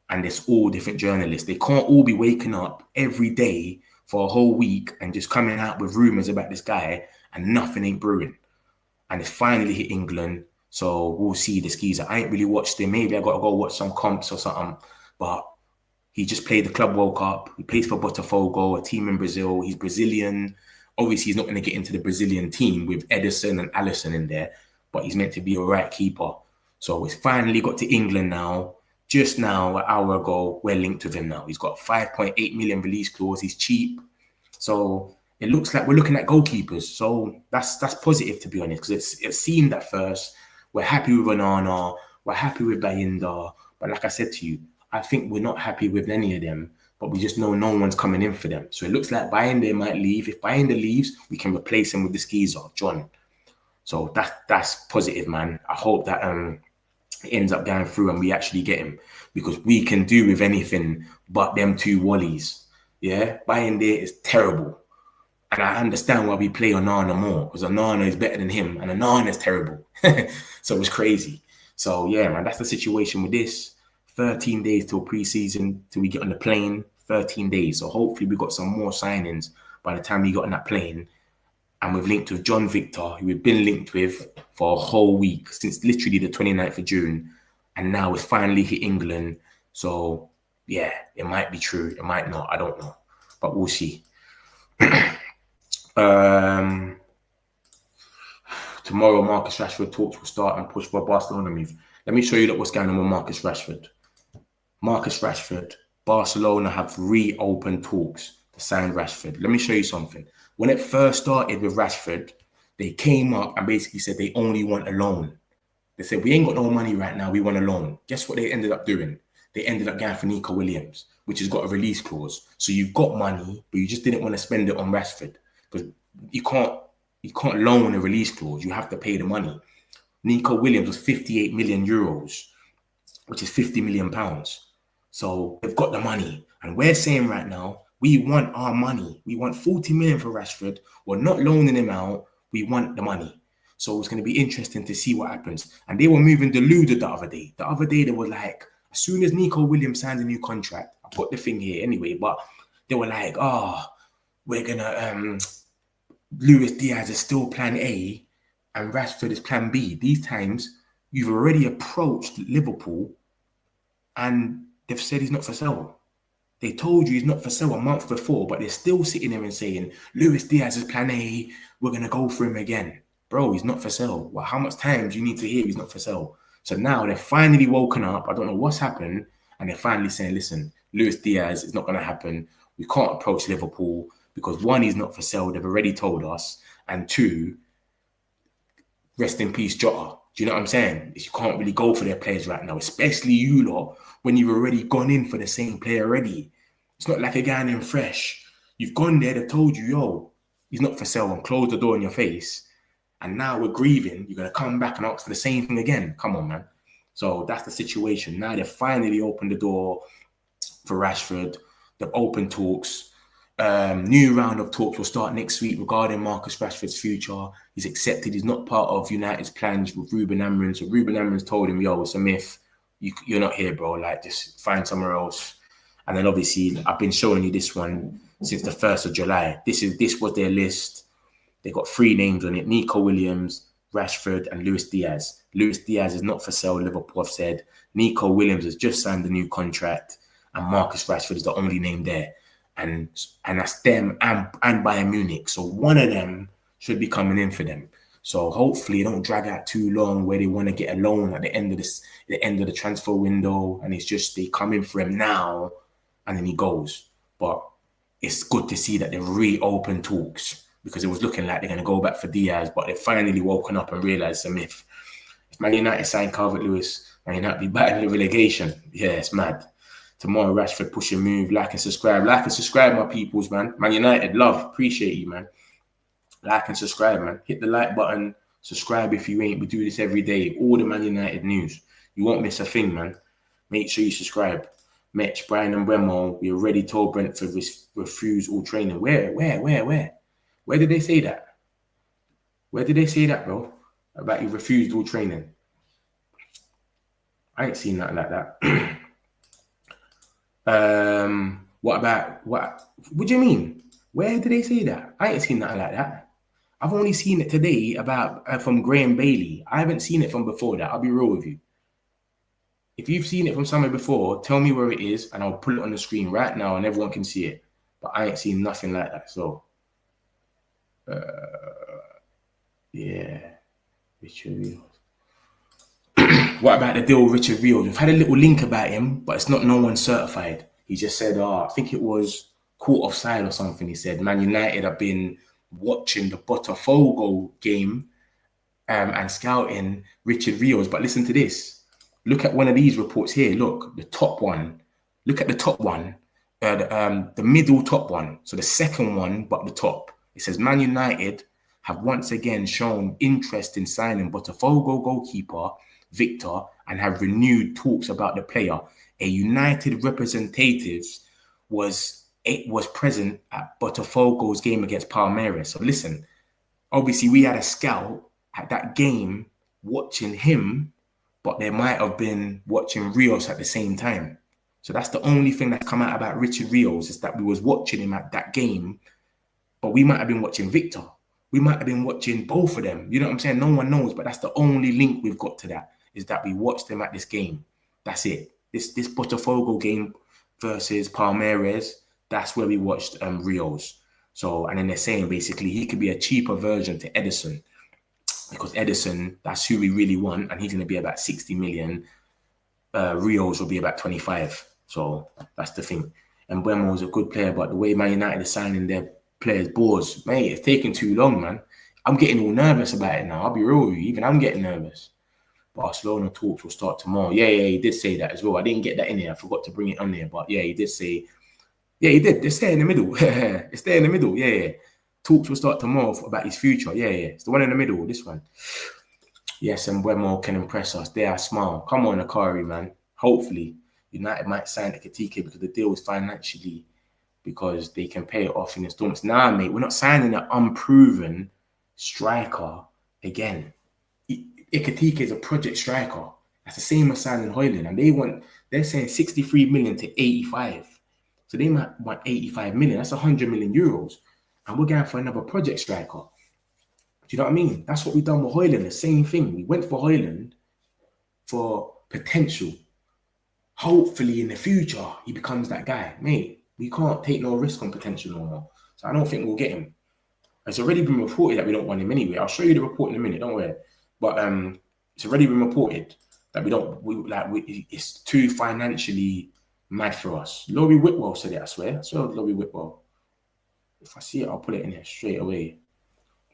And it's all different journalists. They can't all be waking up every day for a whole week and just coming out with rumors about this guy and nothing ain't brewing. And it's finally hit England. So we'll see the skeezer. I ain't really watched him. Maybe I got to go watch some comps or something. But he just played the Club World Cup. He plays for Botafogo, a team in Brazil. He's Brazilian. Obviously, he's not going to get into the Brazilian team with Ederson and Alisson in there. But he's meant to be a right keeper. So it's finally got to England now. Just now, an hour ago, we're linked with him now. He's got 5.8 million release clause. He's cheap. So it looks like we're looking at goalkeepers. So that's positive, to be honest, because it seemed at first we're happy with Onana, we're happy with Bayinda. But like I said to you, I think we're not happy with any of them, but we just know no one's coming in for them. So it looks like Bayinda might leave. If Bayinda leaves, we can replace him with the skeezer, John. So that's positive, man. I hope that it ends up going through and we actually get him, because we can do with anything but them 2 Wallies. Yeah, Bayinda is terrible. And I understand why we play Onana more, because Onana is better than him and Onana is terrible. So it's crazy. So yeah, man, that's the situation with this. 13 days till pre-season, till we get on the plane, 13 days. So hopefully we got some more signings by the time we got on that plane. And we've linked with John Victor, who we've been linked with for a whole week, since literally the 29th of June. And now it's finally hit England. So yeah, it might be true. It might not. I don't know. But we'll see. Tomorrow, Marcus Rashford talks will start and push for a Barcelona move. Let me show you what's going on with Marcus Rashford. Marcus Rashford, Barcelona have reopened talks to sign Rashford. Let me show you something. When it first started with Rashford, they came up and basically said they only want a loan. They said, we ain't got no money right now, we want a loan. Guess what they ended up doing? They ended up going for Nico Williams, which has got a release clause. So you've got money, but you just didn't want to spend it on Rashford, because you can't loan a release clause. You have to pay the money. Nico Williams was 58 million euros, which is 50 million pounds. So they've got the money. And we're saying right now, we want our money. We want 40 million for Rashford. We're not loaning him out. We want the money. So it's going to be interesting to see what happens. And they were moving deluded the other day. The other day, they were like, as soon as Nico Williams signs a new contract, I put the thing here anyway, but they were like, oh, we're going to, Luis Diaz is still plan A and Rashford is plan B. These times, you've already approached Liverpool and they've said he's not for sale. They told you he's not for sale a month before, but they're still sitting there and saying, Luis Diaz is plan A, we're going to go for him again. Bro, he's not for sale. Well, how much time do you need to hear he's not for sale? So now they're finally woken up. I don't know what's happened. And they're finally saying, listen, Luis Diaz is not going to happen. We can't approach Liverpool because one, he's not for sale. They've already told us. And two, rest in peace, Jota. Do you know what I'm saying? You can't really go for their players right now, especially you lot, when you've already gone in for the same player already. It's not like a guy in fresh. You've gone there, they've told you, yo, he's not for sale, and closed the door in your face. And now we're grieving. You're going to come back and ask for the same thing again. Come on, man. So that's the situation. Now they've finally opened the door for Rashford. They've opened talks. New round of talks will start next week regarding Marcus Rashford's future. He's accepted. He's not part of United's plans with Ruben Amorim. So Ruben Amorim's told him, yo, it's a myth. You're not here, bro. Like, just find somewhere else. And then obviously, I've been showing you this one since the 1st of July. This was their list. They got 3 names on it: Nico Williams, Rashford, and Luis Diaz. Luis Diaz is not for sale, Liverpool have said. Nico Williams has just signed a new contract, and Marcus Rashford is the only name there. And that's them and Bayern Munich. So one of them should be coming in for them. So hopefully it don't drag out too long where they want to get a loan at the end of the transfer window, and it's just they come in for him now and then he goes. But it's good to see that they've reopened talks, because it was looking like they're going to go back for Diaz, but they've finally woken up and realised it's a myth. If Man United sign Calvert-Lewin, Man United be battling the relegation. Yeah, it's mad. Tomorrow, Rashford push and move. Like and subscribe. Like and subscribe, my peoples, man. Man United, love. Appreciate you, man. Like and subscribe, man. Hit the like button. Subscribe if you ain't. We do this every day. All the Man United news. You won't miss a thing, man. Make sure you subscribe. Mitch, Bryan Mbeumo, we already told Brentford refuse all training. Where? Where did they say that? Where did they say that, bro? About he refused all training? I ain't seen nothing like that. What do you mean? Where did they say that? I ain't seen nothing like that. I've only seen it today about from Graham Bailey. I haven't seen it from before that. I'll be real with you. If you've seen it from somewhere before, tell me where it is and I'll put it on the screen right now and everyone can see it. But I ain't seen nothing like that. So, yeah. Richard Rios. What about the deal with Richard Rios? We've had a little link about him, but it's not no one certified. He just said, I think it was caught offside or something. He said, Man United have been watching the Botafogo game and scouting Richard Rios. But listen to this. Look at one of these reports here. Look, the top one. Look at the top one. The middle top one. So the second one, but the top. It says Man United have once again shown interest in signing Botafogo goalkeeper Victor and have renewed talks about the player. A United representative was present at Botafogo's game against Palmeiras. So listen, obviously we had a scout at that game watching him, but they might have been watching Rios at the same time. So that's the only thing that's come out about Richard Rios, is that we was watching him at that game, but we might have been watching Victor. We might have been watching both of them. You know what I'm saying? No one knows, but that's the only link we've got to that, is that we watched them at this game. That's it. This Botafogo game versus Palmeiras, that's where we watched Rios. So, and then they're saying basically he could be a cheaper version to Edison, because Edison, that's who we really want, and he's going to be about 60 million. Rios will be about 25. So that's the thing. And Mbeumo is a good player, but the way Man United is signing their players bores, mate, it's taking too long, man. I'm getting all nervous about it now. I'll be real with you. Even I'm getting nervous. Barcelona talks will start tomorrow. Yeah, he did say that as well. I didn't get that in here. I forgot to bring it on there. But yeah, he did say, yeah, he did. It's there in the middle. It's there in the middle. Yeah. Talks will start tomorrow about his future. Yeah. It's the one in the middle, this one. Yes, and Mbeumo can impress us. There, I smile. Come on, Akari, man. Hopefully, United might sign Ekitike because the deal is financially, because they can pay it off in installments. Nah, mate, we're not signing an unproven striker again, Ekitike is a project striker. That's the same as signing Højlund, and they're saying 63 million to 85. So they might want 85 million. That's 100 million euros. And we're going for another project striker. Do you know what I mean? That's what we've done with Højlund. The same thing. We went for Højlund for potential. Hopefully in the future, he becomes that guy. Mate, we can't take no risk on potential no more. So I don't think we'll get him. It's already been reported that we don't want him anyway. I'll show you the report in a minute, don't worry. But it's already been reported that it's too financially mad for us. Laurie Whitwell said it, I swear. I swear Laurie Whitwell. If I see it, I'll put it in here straight away.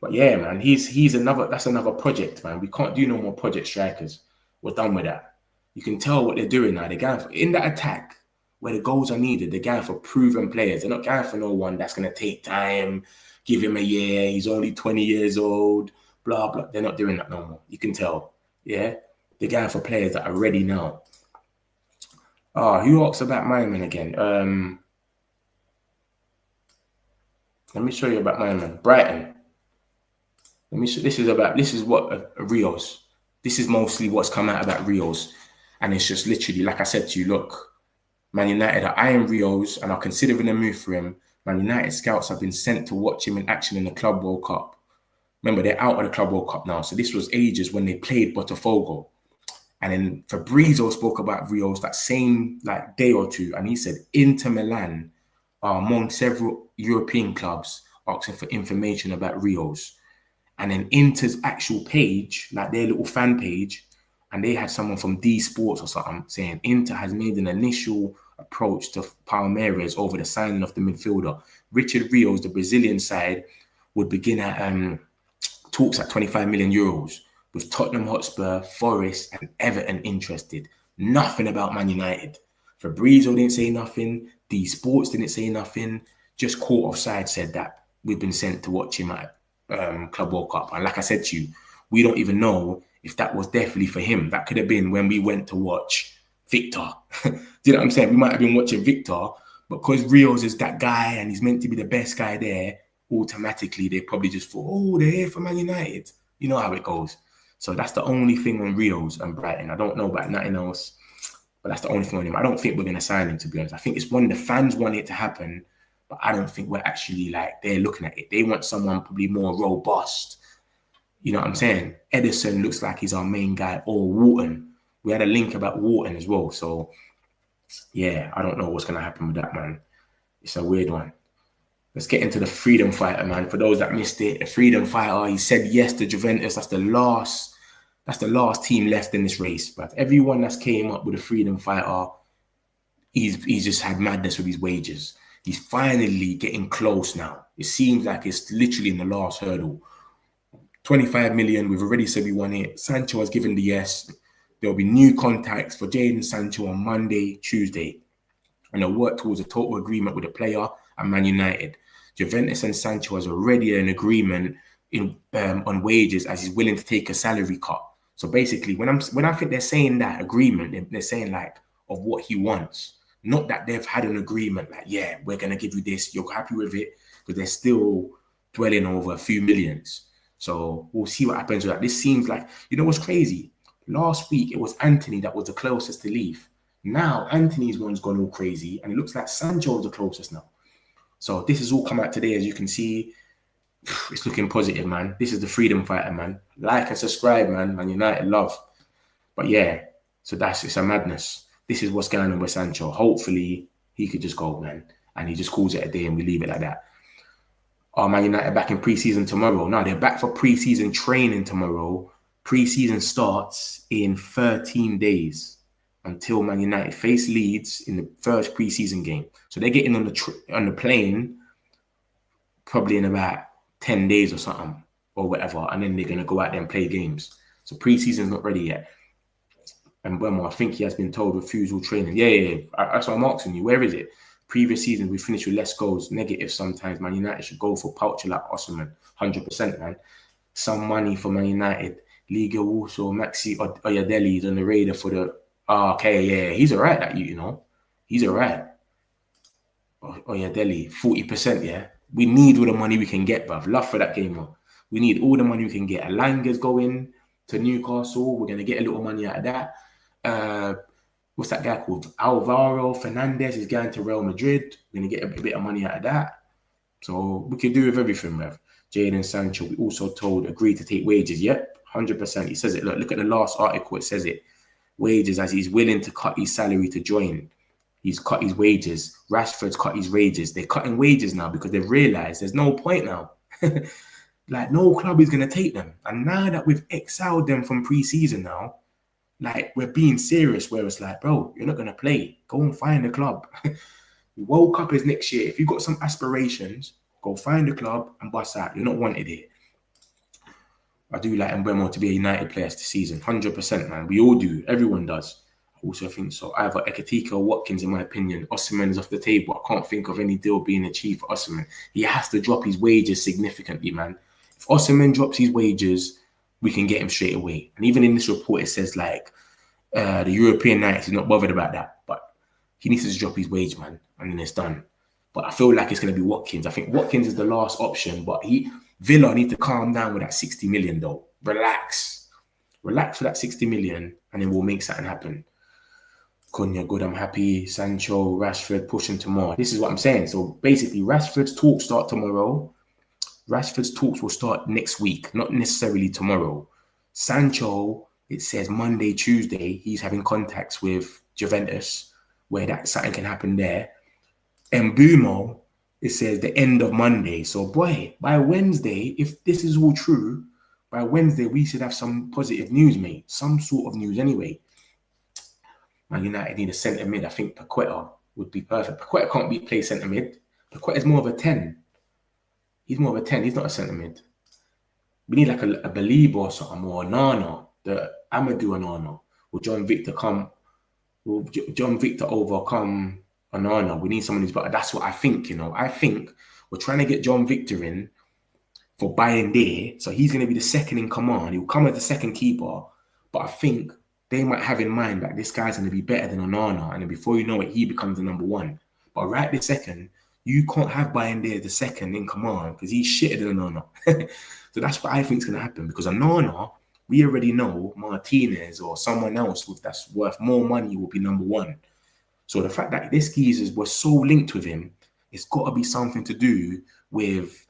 But yeah, man, that's another project, man. We can't do no more project strikers. We're done with that. You can tell what they're doing now. They're going for, in that attack where the goals are needed, they're going for proven players. They're not going for no one that's going to take time, give him a year, he's only 20 years old, blah, blah. They're not doing that no more. You can tell. Yeah? They're going for players that are ready now. Who asks about my man again? Let me show you about my man. Brighton. Let me show, this is what Rios. This is mostly what's come out about Rios. And it's just literally, like I said to you, look, Man United are eyeing Rios and are considering a move for him. Man United scouts have been sent to watch him in action in the Club World Cup. Remember, they're out of the Club World Cup now. So this was ages when they played Botafogo. And then Fabrizio spoke about Rios that same day or two. And he said Inter Milan are among several European clubs asking for information about Rios. And then Inter's actual page, like their little fan page, and they had someone from D Sports or something saying Inter has made an initial approach to Palmeiras over the signing of the midfielder. Richard Rios, the Brazilian side, would begin at talks at 25 million euros with Tottenham Hotspur, Forest, and Everton interested. Nothing about Man United. Fabrizio didn't say nothing. D Sports didn't say nothing. Just caught offside said that we've been sent to watch him at Club World Cup. And like I said to you, we don't even know if that was definitely for him. That could have been when we went to watch Victor. Do you know what I'm saying? We might have been watching Victor, but because Rios is that guy and he's meant to be the best guy there, automatically they probably just thought, oh, they're here for Man United. You know how it goes. So that's the only thing on Rios and Brighton. I don't know about nothing else, but that's the only thing on him. I don't think we're going to sign him, to be honest. I think it's one the fans want it to happen, but I don't think we're actually they're looking at it. They want someone probably more robust. You know what I'm saying? Edison looks like he's our main guy, or Wharton. We had a link about Wharton as well. So, yeah, I don't know what's going to happen with that, man. It's a weird one. Let's get into the freedom fighter, man. For those that missed it, the freedom fighter, he said yes to Juventus. That's the last team left in this race. But everyone that's came up with a freedom fighter, he's just had madness with his wages. He's finally getting close now. It seems like it's literally in the last hurdle. 25 million, we've already said we want it. Sancho has given the yes. There'll be new contacts for Jadon Sancho on Monday, Tuesday. And they'll work towards a total agreement with the player and Man United. Juventus and Sancho has already an agreement on wages as he's willing to take a salary cut. So basically, when I think they're saying that agreement, they're saying of what he wants. Not that they've had an agreement yeah, we're going to give you this, you're happy with it, because they're still dwelling over a few millions. So we'll see what happens with that. This seems like, you know what's crazy? Last week, it was Anthony that was the closest to leave. Now, Anthony's one's gone all crazy, and it looks like Sancho's the closest now. So this has all come out today, as you can see. It's looking positive, man. This is the freedom fighter, man. Like and subscribe, man. Man United love. But yeah, so it's a madness. This is what's going on with Sancho. Hopefully, he could just go, man. And he just calls it a day and we leave it like that. Man United back in pre-season tomorrow. No, they're back for pre-season training tomorrow. Pre-season starts in 13 days until Man United face Leeds in the first pre-season game. So they're getting on the plane probably in about 10 days or something or whatever, and then they're going to go out there and play games. So pre-season's not ready yet. And Mbeumo, I think he has been told refusal training. Yeah. That's what I'm asking you. Where is it? Previous season, we finished with less goals, negative sometimes. Man United should go for poacher like Osimhen, 100%, man. Some money for Man United. Liga also, Maxi Oyadeli is on the radar for the... okay, yeah, he's all right, you know. He's all right. Oyadeli, 40%, yeah. We need all the money we can get, bruv. Love for that game, man. We need all the money we can get. Alanga's going to Newcastle. We're going to get a little money out of that. What's that guy called? Alvaro Fernandez is going to Real Madrid. We're going to get a bit of money out of that. So we could do with everything, Rev. Jadon Sancho, we also told, agreed to take wages. Yep, 100%. He says it. Look at the last article. It says it. Wages, as he's willing to cut his salary to join. He's cut his wages. Rashford's cut his wages. They're cutting wages now because they've realised there's no point now. Like, no club is going to take them. And now that we've exiled them from pre-season now, like, we're being serious where it's like, bro, you're not going to play. Go and find a club. World Cup is next year. If you've got some aspirations, go find a club and bust out. You're not wanted here. I do like Mbeumo to be a United player this season. 100%, man. We all do. Everyone does. I also think so. Either Ekitike or Watkins, in my opinion. Osimhen is off the table. I can't think of any deal being achieved for Osimhen. He has to drop his wages significantly, man. If Osimhen drops his wages, we can get him straight away. And even in this report, it says, like, the European Knights is not bothered about that. But he needs to just drop his wage, man. And then it's done. But I feel like it's going to be Watkins. I think Watkins is the last option. But Villa need to calm down with that 60 million, though. Relax. Relax for that 60 million, and then we'll make something happen. Cunha, good, I'm happy. Sancho, Rashford, pushing tomorrow. This is what I'm saying. So basically, Rashford's talks start tomorrow. Rashford's talks will start next week, not necessarily tomorrow. Sancho, it says Monday, Tuesday, he's having contacts with Juventus, where that something can happen there. Mbeumo, it says the end of Monday. So, boy, by Wednesday, if this is all true, by Wednesday, we should have some positive news, mate. Some sort of news anyway. Man United need a centre mid. I think Paqueta would be perfect. Paqueta can't play centre mid. Paqueta's more of a 10. He's more of a 10. He's not a centre mid. We need like a Belieber or something, or a Nana. The Amadou and Nana. Will John Victor come? Will John Victor overcome Onana? We need someone who's better. That's what I think, you know. I think we're trying to get John Victor in for Bayern there. So he's going to be the second in command. He'll come as the second keeper. But I think they might have in mind that this guy's going to be better than Onana. And then before you know it, he becomes the number one. But right this second, you can't have Bayern there the second in command because he's shitter than Onana. So that's what I think is going to happen. Because Onana, we already know Martinez or someone else that's worth more money will be number one. So the fact that this geezers were so linked with him, it's got to be something to do with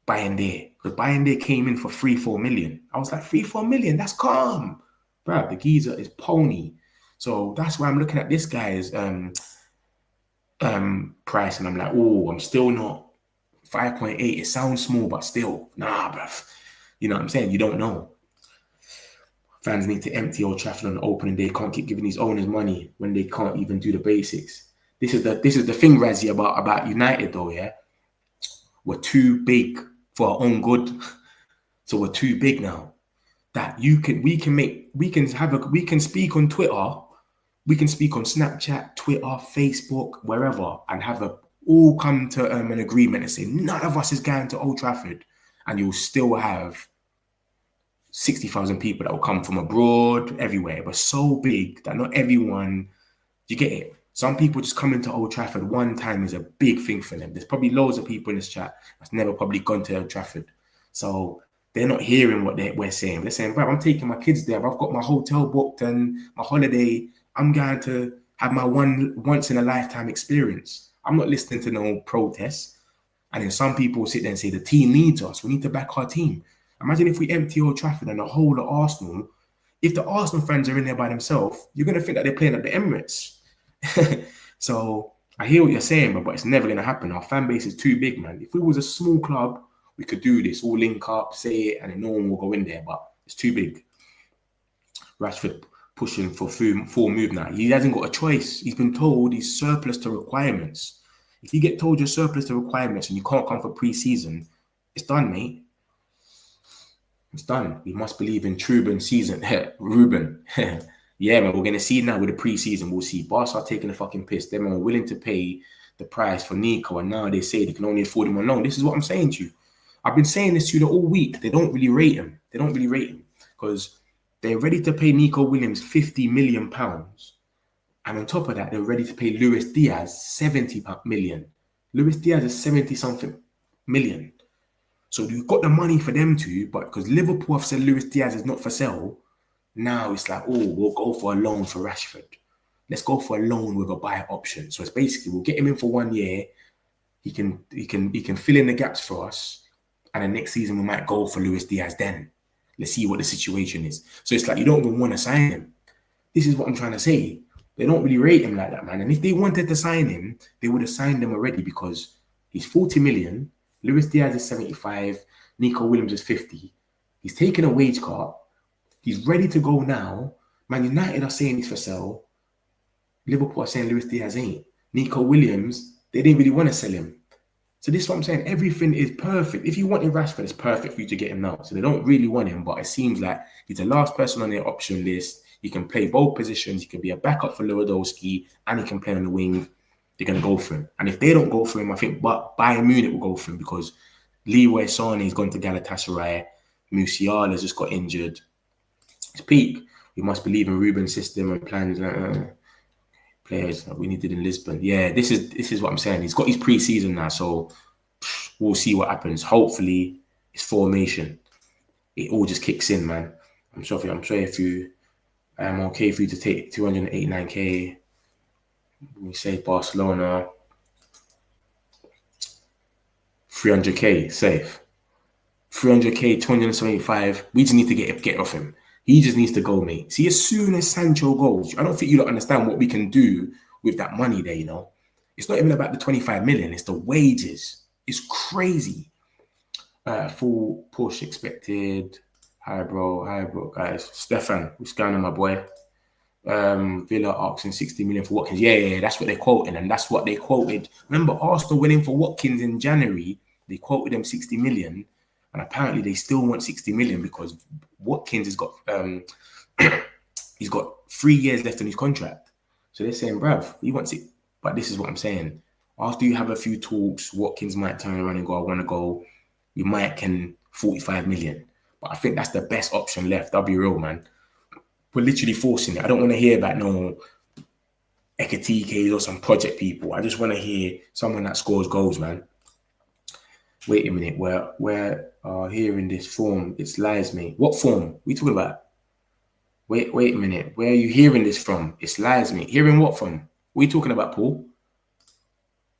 Bayern there. Because Bayern there came in for 3-4 million. I was like, 3-4 million? That's calm. Bro, the geezer is pony. So that's why I'm looking at this guy's price and I'm like, oh, I'm still not 5.8. It sounds small, but still, nah, bruv. You know what I'm saying? You don't know. Fans need to empty Old Trafford on the opening day. Can't keep giving these owners money when they can't even do the basics. This is the thing, Razzie, about United though, yeah? We're too big for our own good. So we're too big now. That we can speak on Twitter, we can speak on Snapchat, Twitter, Facebook, wherever, and all come to an agreement and say none of us is going to Old Trafford, and you'll still have 60,000 people that will come from abroad, everywhere, but so big that not everyone, you get it. Some people just coming to Old Trafford one time is a big thing for them. There's probably loads of people in this chat that's never probably gone to Old Trafford. So they're not hearing what we're saying. They're saying, bro, I'm taking my kids there. I've got my hotel booked and my holiday. I'm going to have my once in a lifetime experience. I'm not listening to no protests. And then some people sit there and say, the team needs us. We need to back our team. Imagine if we empty Old Trafford and the whole of Arsenal. If the Arsenal fans are in there by themselves, you're going to think that they're playing at the Emirates. So I hear what you're saying, but it's never going to happen. Our fan base is too big, man. If we was a small club, we could do this, all link up, say it, and then no one will go in there, but it's too big. Rashford pushing for full move now. He hasn't got a choice. He's been told he's surplus to requirements. If you get told you're surplus to requirements and you can't come for pre-season, it's done, mate. It's done. We must believe in Ruben season. Ruben. Yeah, man, we're going to see now with the pre-season. We'll see Barca taking the fucking piss. They're willing to pay the price for Nico, and now they say they can only afford him on loan. This is what I'm saying to you. I've been saying this to you all week. They don't really rate him. They don't really rate him because they're ready to pay Nico Williams £50 million. And on top of that, they're ready to pay Luis Diaz 70 million. Luis Diaz is 70-something million. So you've got the money for them to, but because Liverpool have said Luis Diaz is not for sale, now it's like, oh, we'll go for a loan for Rashford. Let's go for a loan with a buy option. So it's basically we'll get him in for 1 year. He can fill in the gaps for us, and then next season we might go for Luis Diaz. Then let's see what the situation is. So it's like you don't even want to sign him. This is what I'm trying to say. They don't really rate him like that, man. And if they wanted to sign him, they would have signed him already because he's 40 million. Luis Diaz is 75. Nico Williams is 50. He's taken a wage cut. He's ready to go now. Man United are saying he's for sale. Liverpool are saying Luis Diaz ain't. Nico Williams, they didn't really want to sell him. So this is what I'm saying. Everything is perfect. If you wanted Rashford, it's perfect for you to get him now. So they don't really want him, but it seems like he's the last person on their option list. He can play both positions. He can be a backup for Lewandowski, and he can play on the wing. They're going to go for him. And if they don't go for him, I think Bayern Munich will go for him because Leroy Sané has gone to Galatasaray. Musiala's just got injured. It's peak. We must believe in Ruben's system and plans. Players we needed in Lisbon. Yeah, this is what I'm saying. He's got his pre-season now, so we'll see what happens. Hopefully, it's formation. It all just kicks in, man. I'm sure if you I'm okay for you to take 289k. We say Barcelona 300k safe. 300k, 275. We just need to get off him. He just needs to go, mate. See, as soon as Sancho goes, I don't think you don't understand what we can do with that money there, you know. It's not even about the 25 million. It's the wages. It's crazy. Full push expected. Hi, bro, guys. Stefan, what's going on, my boy? Villa asking 60 million for Watkins. Yeah, that's what they're quoting, and that's what they quoted. Remember, Arsenal went in for Watkins in January. They quoted them 60 million. And apparently they still want 60 million because Watkins has got he's got 3 years left on his contract. So they're saying, bruv, he wants it. But this is what I'm saying. After you have a few talks, Watkins might turn around and go, I want to go. You might can 45 million. But I think that's the best option left. I'll be real, man. We're literally forcing it. I don't want to hear about no Ekatikes or some project people. I just want to hear someone that scores goals, man. Wait a minute, we're hearing this form. It's lies, mate. What form? What are you talking about? Wait a minute. Where are you hearing this from? It's lies, mate. Hearing what from? What are you talking about, Paul?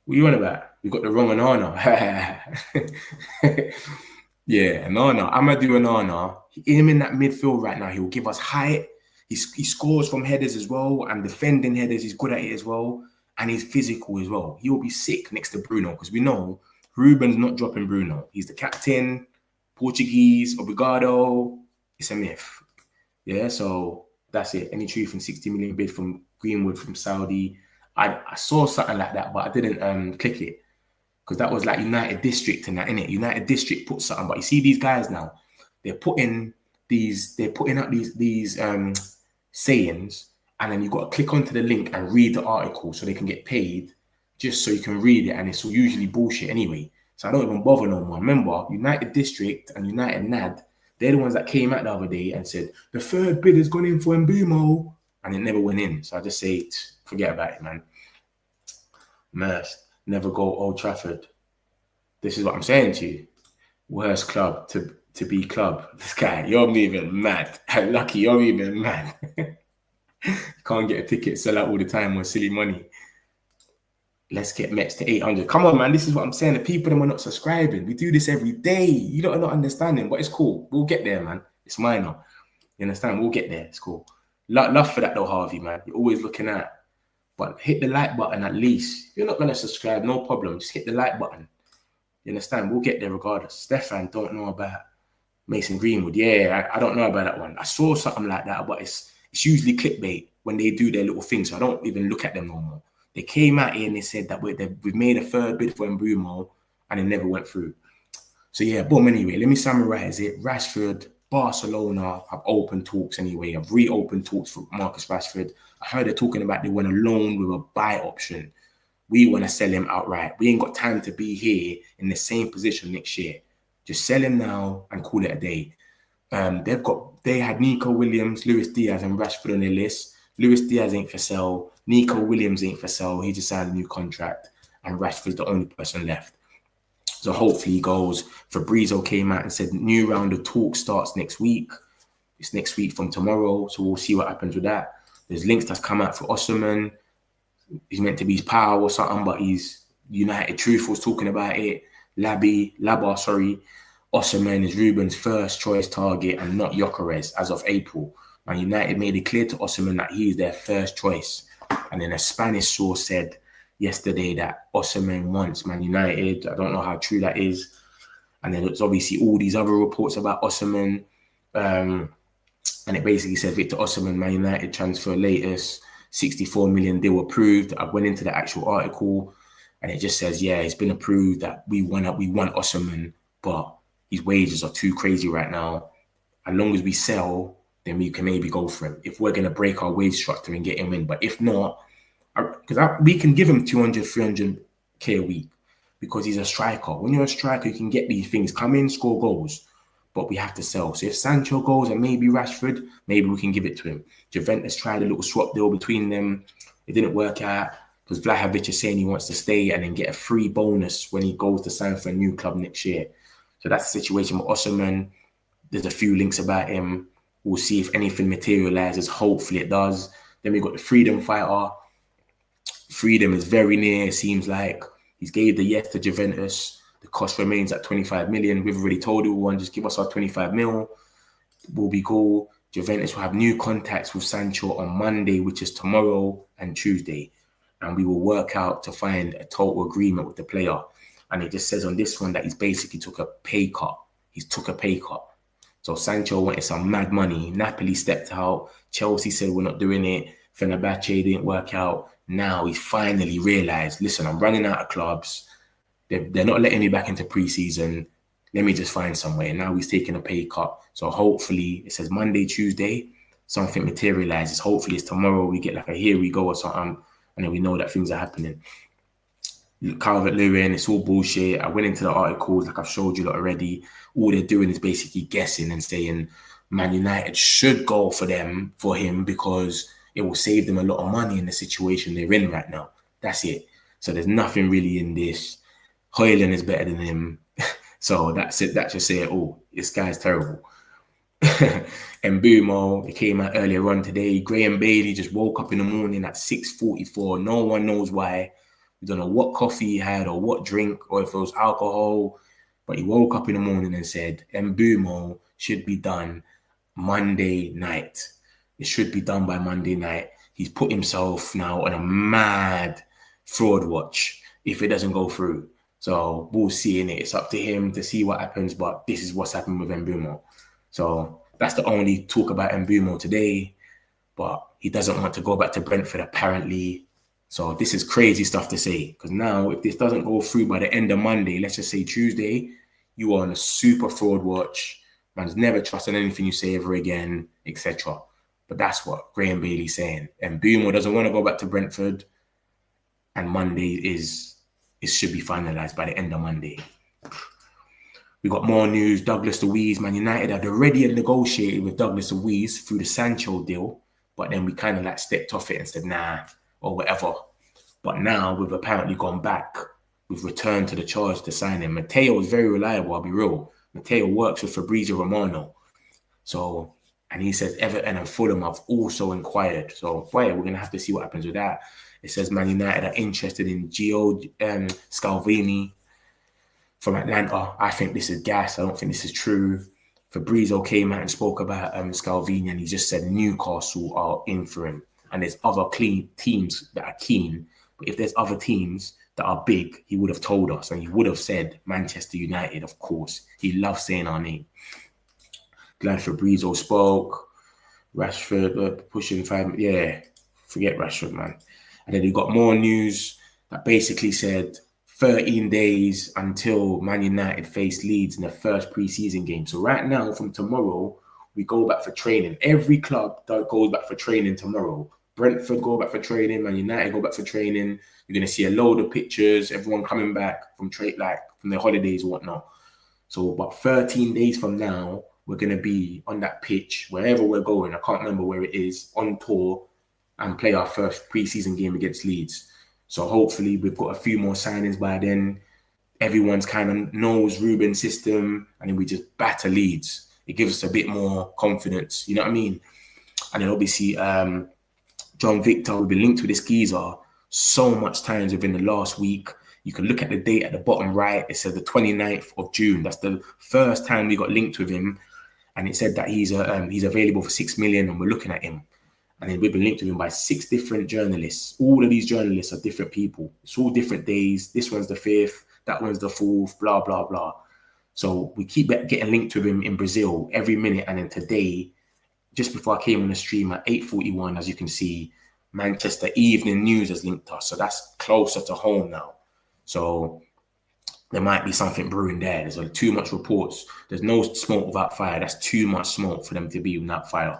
What are you on about? You got the wrong Onana. Yeah, Onana. I'm going to do Onana. Him in that midfield right now, he'll give us height. He scores from headers as well, and defending headers, he's good at it as well, and he's physical as well. He will be sick next to Bruno because we know Ruben's not dropping Bruno. He's the captain, Portuguese, Obrigado. It's a myth. Yeah, so that's it. Any truth in 60 million bid from Greenwood from Saudi. I saw something like that, but I didn't click it because that was like United District and that, innit? United District put something, but you see these guys now, they're putting out these sayings, and then you've got to click onto the link and read the article so they can get paid. Just so you can read it, and it's usually bullshit anyway. So I don't even bother no more. Remember, United District and United NAD, they're the ones that came out the other day and said, the third bid has gone in for Mbeumo, and it never went in. So I just say, forget about it, man. Merce, never go Old Trafford. This is what I'm saying to you. Worst club to be club. This guy, you're moving mad. Lucky, you're moving mad. Can't get a ticket, sell out all the time with silly money. Let's get Mets to 800. Come on, man. This is what I'm saying. The people that are not subscribing. We do this every day. You don't are not understanding, but it's cool. We'll get there, man. It's minor. You understand? We'll get there. It's cool. Love for that, though, Harvey, man. You're always looking at. But hit the like button at least. If you're not going to subscribe, no problem. Just hit the like button. You understand? We'll get there regardless. Stefan don't know about Mason Greenwood. Yeah, I don't know about that one. I saw something like that, but it's usually clickbait when they do their little thing, so I don't even look at them no more. They came out here and they said that we've made a third bid for Mbeumo and it never went through. So yeah, boom, anyway, let me summarize it. Rashford, Barcelona have opened talks anyway. Have reopened talks for Marcus Rashford. I heard they're talking about they want a loan with a buy option. We want to sell him outright. We ain't got time to be here in the same position next year. Just sell him now and call it a day. They had Nico Williams, Luis Diaz and Rashford on their list. Luis Diaz ain't for sale. Nico Williams ain't for sale. He just signed a new contract. And Rashford's the only person left. So hopefully he goes. Fabrizio came out and said new round of talk starts next week. It's next week from tomorrow. So we'll see what happens with that. There's links that's come out for Osimhen. He's meant to be his power or something, but he's United Truthful's talking about it. Osimhen is Ruben's first choice target and not Gyokeres as of April. Man United made it clear to Osimhen that he is their first choice. And then a Spanish source said yesterday that Osimhen wants Man United. I don't know how true that is. And then there's obviously all these other reports about Osimhen. And it basically said Victor Osimhen, Man United transfer latest, 64 million deal approved. I went into the actual article and it just says, yeah, it's been approved that we want Osimhen, but his wages are too crazy right now. As long as we sell, then we can maybe go for him. If we're going to break our wage structure and get him in. But if not, because we can give him 200, 300k a week because he's a striker. When you're a striker, you can get these things, come in, score goals, but we have to sell. So if Sancho goes and maybe Rashford, maybe we can give it to him. Juventus tried a little swap deal between them. It didn't work out because Vlahovic is saying he wants to stay and then get a free bonus when he goes to sign for a new club next year. So that's the situation with Osimhen. There's a few links about him. We'll see if anything materializes. Hopefully it does. Then we've got the Freedom fighter. Freedom is very near, it seems like. He's gave the yes to Juventus. The cost remains at 25 million. We've already told everyone, just give us our 25 mil. We'll be cool. Juventus will have new contacts with Sancho on Monday, which is tomorrow and Tuesday. And we will work out to find a total agreement with the player. And it just says on this one that he's basically took a pay cut. He's took a pay cut. So Sancho wanted some mad money. Napoli stepped out. Chelsea said we're not doing it. Fenerbahce didn't work out. Now he's finally realised, listen, I'm running out of clubs. They're not letting me back into pre-season. Let me just find somewhere. Now he's taking a pay cut. So hopefully, it says Monday, Tuesday, something materializes. Hopefully it's tomorrow. We get like a here we go or something. And then we know that things are happening. Calvert-Lewin, it's all bullshit. I went into the articles like I've showed you already. All they're doing is basically guessing and saying Man United should go for him because it will save them a lot of money in the situation they're in right now. That's it. So there's nothing really in this. Højlund is better than him. So that's it. That just say it all. This guy's terrible. Mbeumo, it came out earlier on today. Graham Bailey just woke up in the morning at 6:44. No one knows why. We don't know what coffee he had or what drink or if it was alcohol. But he woke up in the morning and said, Mbeumo should be done Monday night. It should be done by Monday night. He's put himself now on a mad fraud watch if it doesn't go through. So we'll see in it. It's up to him to see what happens. But this is what's happened with Mbeumo. So that's the only talk about Mbeumo today. But he doesn't want to go back to Brentford apparently. So this is crazy stuff to say. Because now if this doesn't go through by the end of Monday, let's just say Tuesday, you are on a super fraud watch. Man's never trusting anything you say ever again, etc. But that's what Graham Bailey's saying. And Mbeumo doesn't want to go back to Brentford. And Monday it should be finalised by the end of Monday. We got more news. Douglas Luiz, Man United had already negotiated with Douglas Luiz through the Sancho deal. But then we kind of like stepped off it and said, nah, or whatever. But now we've apparently gone back. We've returned to the charge to sign him. Matteo is very reliable, I'll be real. Matteo works with Fabrizio Romano. So, and he says Everton and Fulham have also inquired. So, boy, we're going to have to see what happens with that. It says Man United are interested in Gio Scalvini from Atlanta. I think this is gas. I don't think this is true. Fabrizio came out and spoke about Scalvini and he just said Newcastle are in for him. And there's other teams that are keen. But if there's other teams that are big, he would have told us. And he would have said Manchester United, of course. He loves saying our name. Glad Fabrizio spoke. Rashford pushing 5. Yeah, forget Rashford, man. And then he got more news that basically said 13 days until Man United face Leeds in the first pre-season game. So right now, from tomorrow, we go back for training. Every club that goes back for training tomorrow. Brentford go back for training. Man United go back for training. You're going to see a load of pictures. Everyone coming back from from their holidays or whatnot. So about 13 days from now, we're going to be on that pitch, wherever we're going. I can't remember where it is, on tour, and play our first pre-season game against Leeds. So hopefully we've got a few more signings by then. everyone's kind of knows Ruben's system, and then we just batter Leeds. It gives us a bit more confidence, you know what I mean? And then obviously, John Victor, we've been linked with this geezer so much times within the last week. You can look at the date at the bottom right. It says the 29th of June. That's the first time we got linked with him. And it said that he's available for 6 million, and we're looking at him. And then we've been linked to him by 6 different journalists. All of these journalists are different people. It's all different days. This one's the 5th, that one's the 4th, blah, blah, blah. So we keep getting linked with him in Brazil every minute. And then today, just before I came on the stream at 8:41, as you can see, Manchester Evening News has linked us. So that's closer to home now. So there might be something brewing there. There's too much reports. There's no smoke without fire. That's too much smoke for them to be without fire.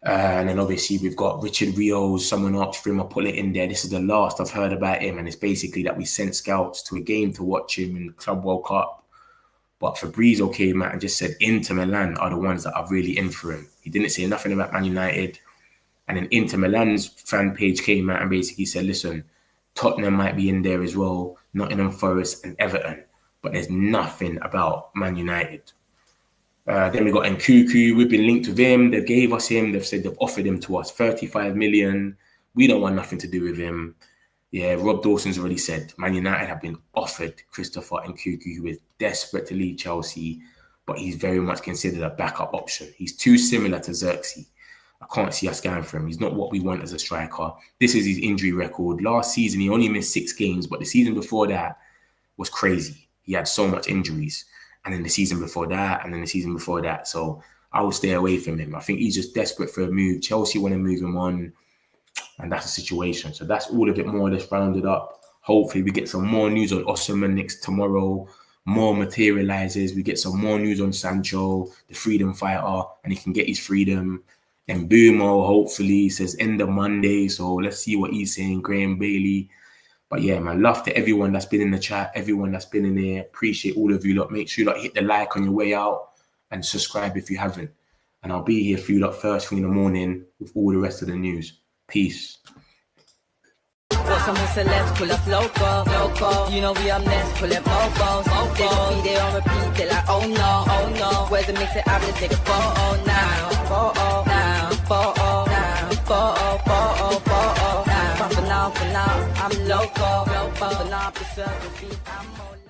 And then obviously we've got Richard Rios. Someone asked for him. I put it in there. This is the last I've heard about him. And it's basically that we sent scouts to a game to watch him in the Club World Cup. But Fabrizio came out and just said Inter Milan are the ones that are really in for him. He didn't say nothing about Man United. And then Inter Milan's fan page came out and basically said, listen, Tottenham might be in there as well, Nottingham Forest and Everton. But there's nothing about Man United. Then we got Nkuku. We've been linked with him. They gave us him. They've said they've offered him to us 35 million. We don't want nothing to do with him. Yeah, Rob Dawson's already said Man United have been offered Christopher Nkuku, who is desperate to leave Chelsea, but he's very much considered a backup option. He's too similar to Xerxes. I can't see us going for him. He's not what we want as a striker. This is his injury record. Last season, he only missed 6 games, but the season before that was crazy. He had so much injuries. And then the season before that, and then the season before that. So I would stay away from him. I think he's just desperate for a move. Chelsea want to move him on, and that's the situation. So that's all of it more or less rounded up. Hopefully we get some more news on Osimhen tomorrow. More materializes. We get some more news on Sancho, the freedom fighter, and he can get his freedom. And Mbeumo, hopefully, says end of Monday. So let's see what he's saying, Graham Bailey. But yeah, man, love to everyone that's been in the chat, everyone that's been in there. Appreciate all of you lot. Make sure you lot hit the like on your way out and subscribe if you haven't. And I'll be here for you lot first thing in the morning with all the rest of the news. Peace. Someone said let's pull up local. You know we up next, pull up mobos. They gon' be there on repeat, they're like, oh no. Where's the mix it up, let's take a photo now. For now, I'm local. For now, I'm the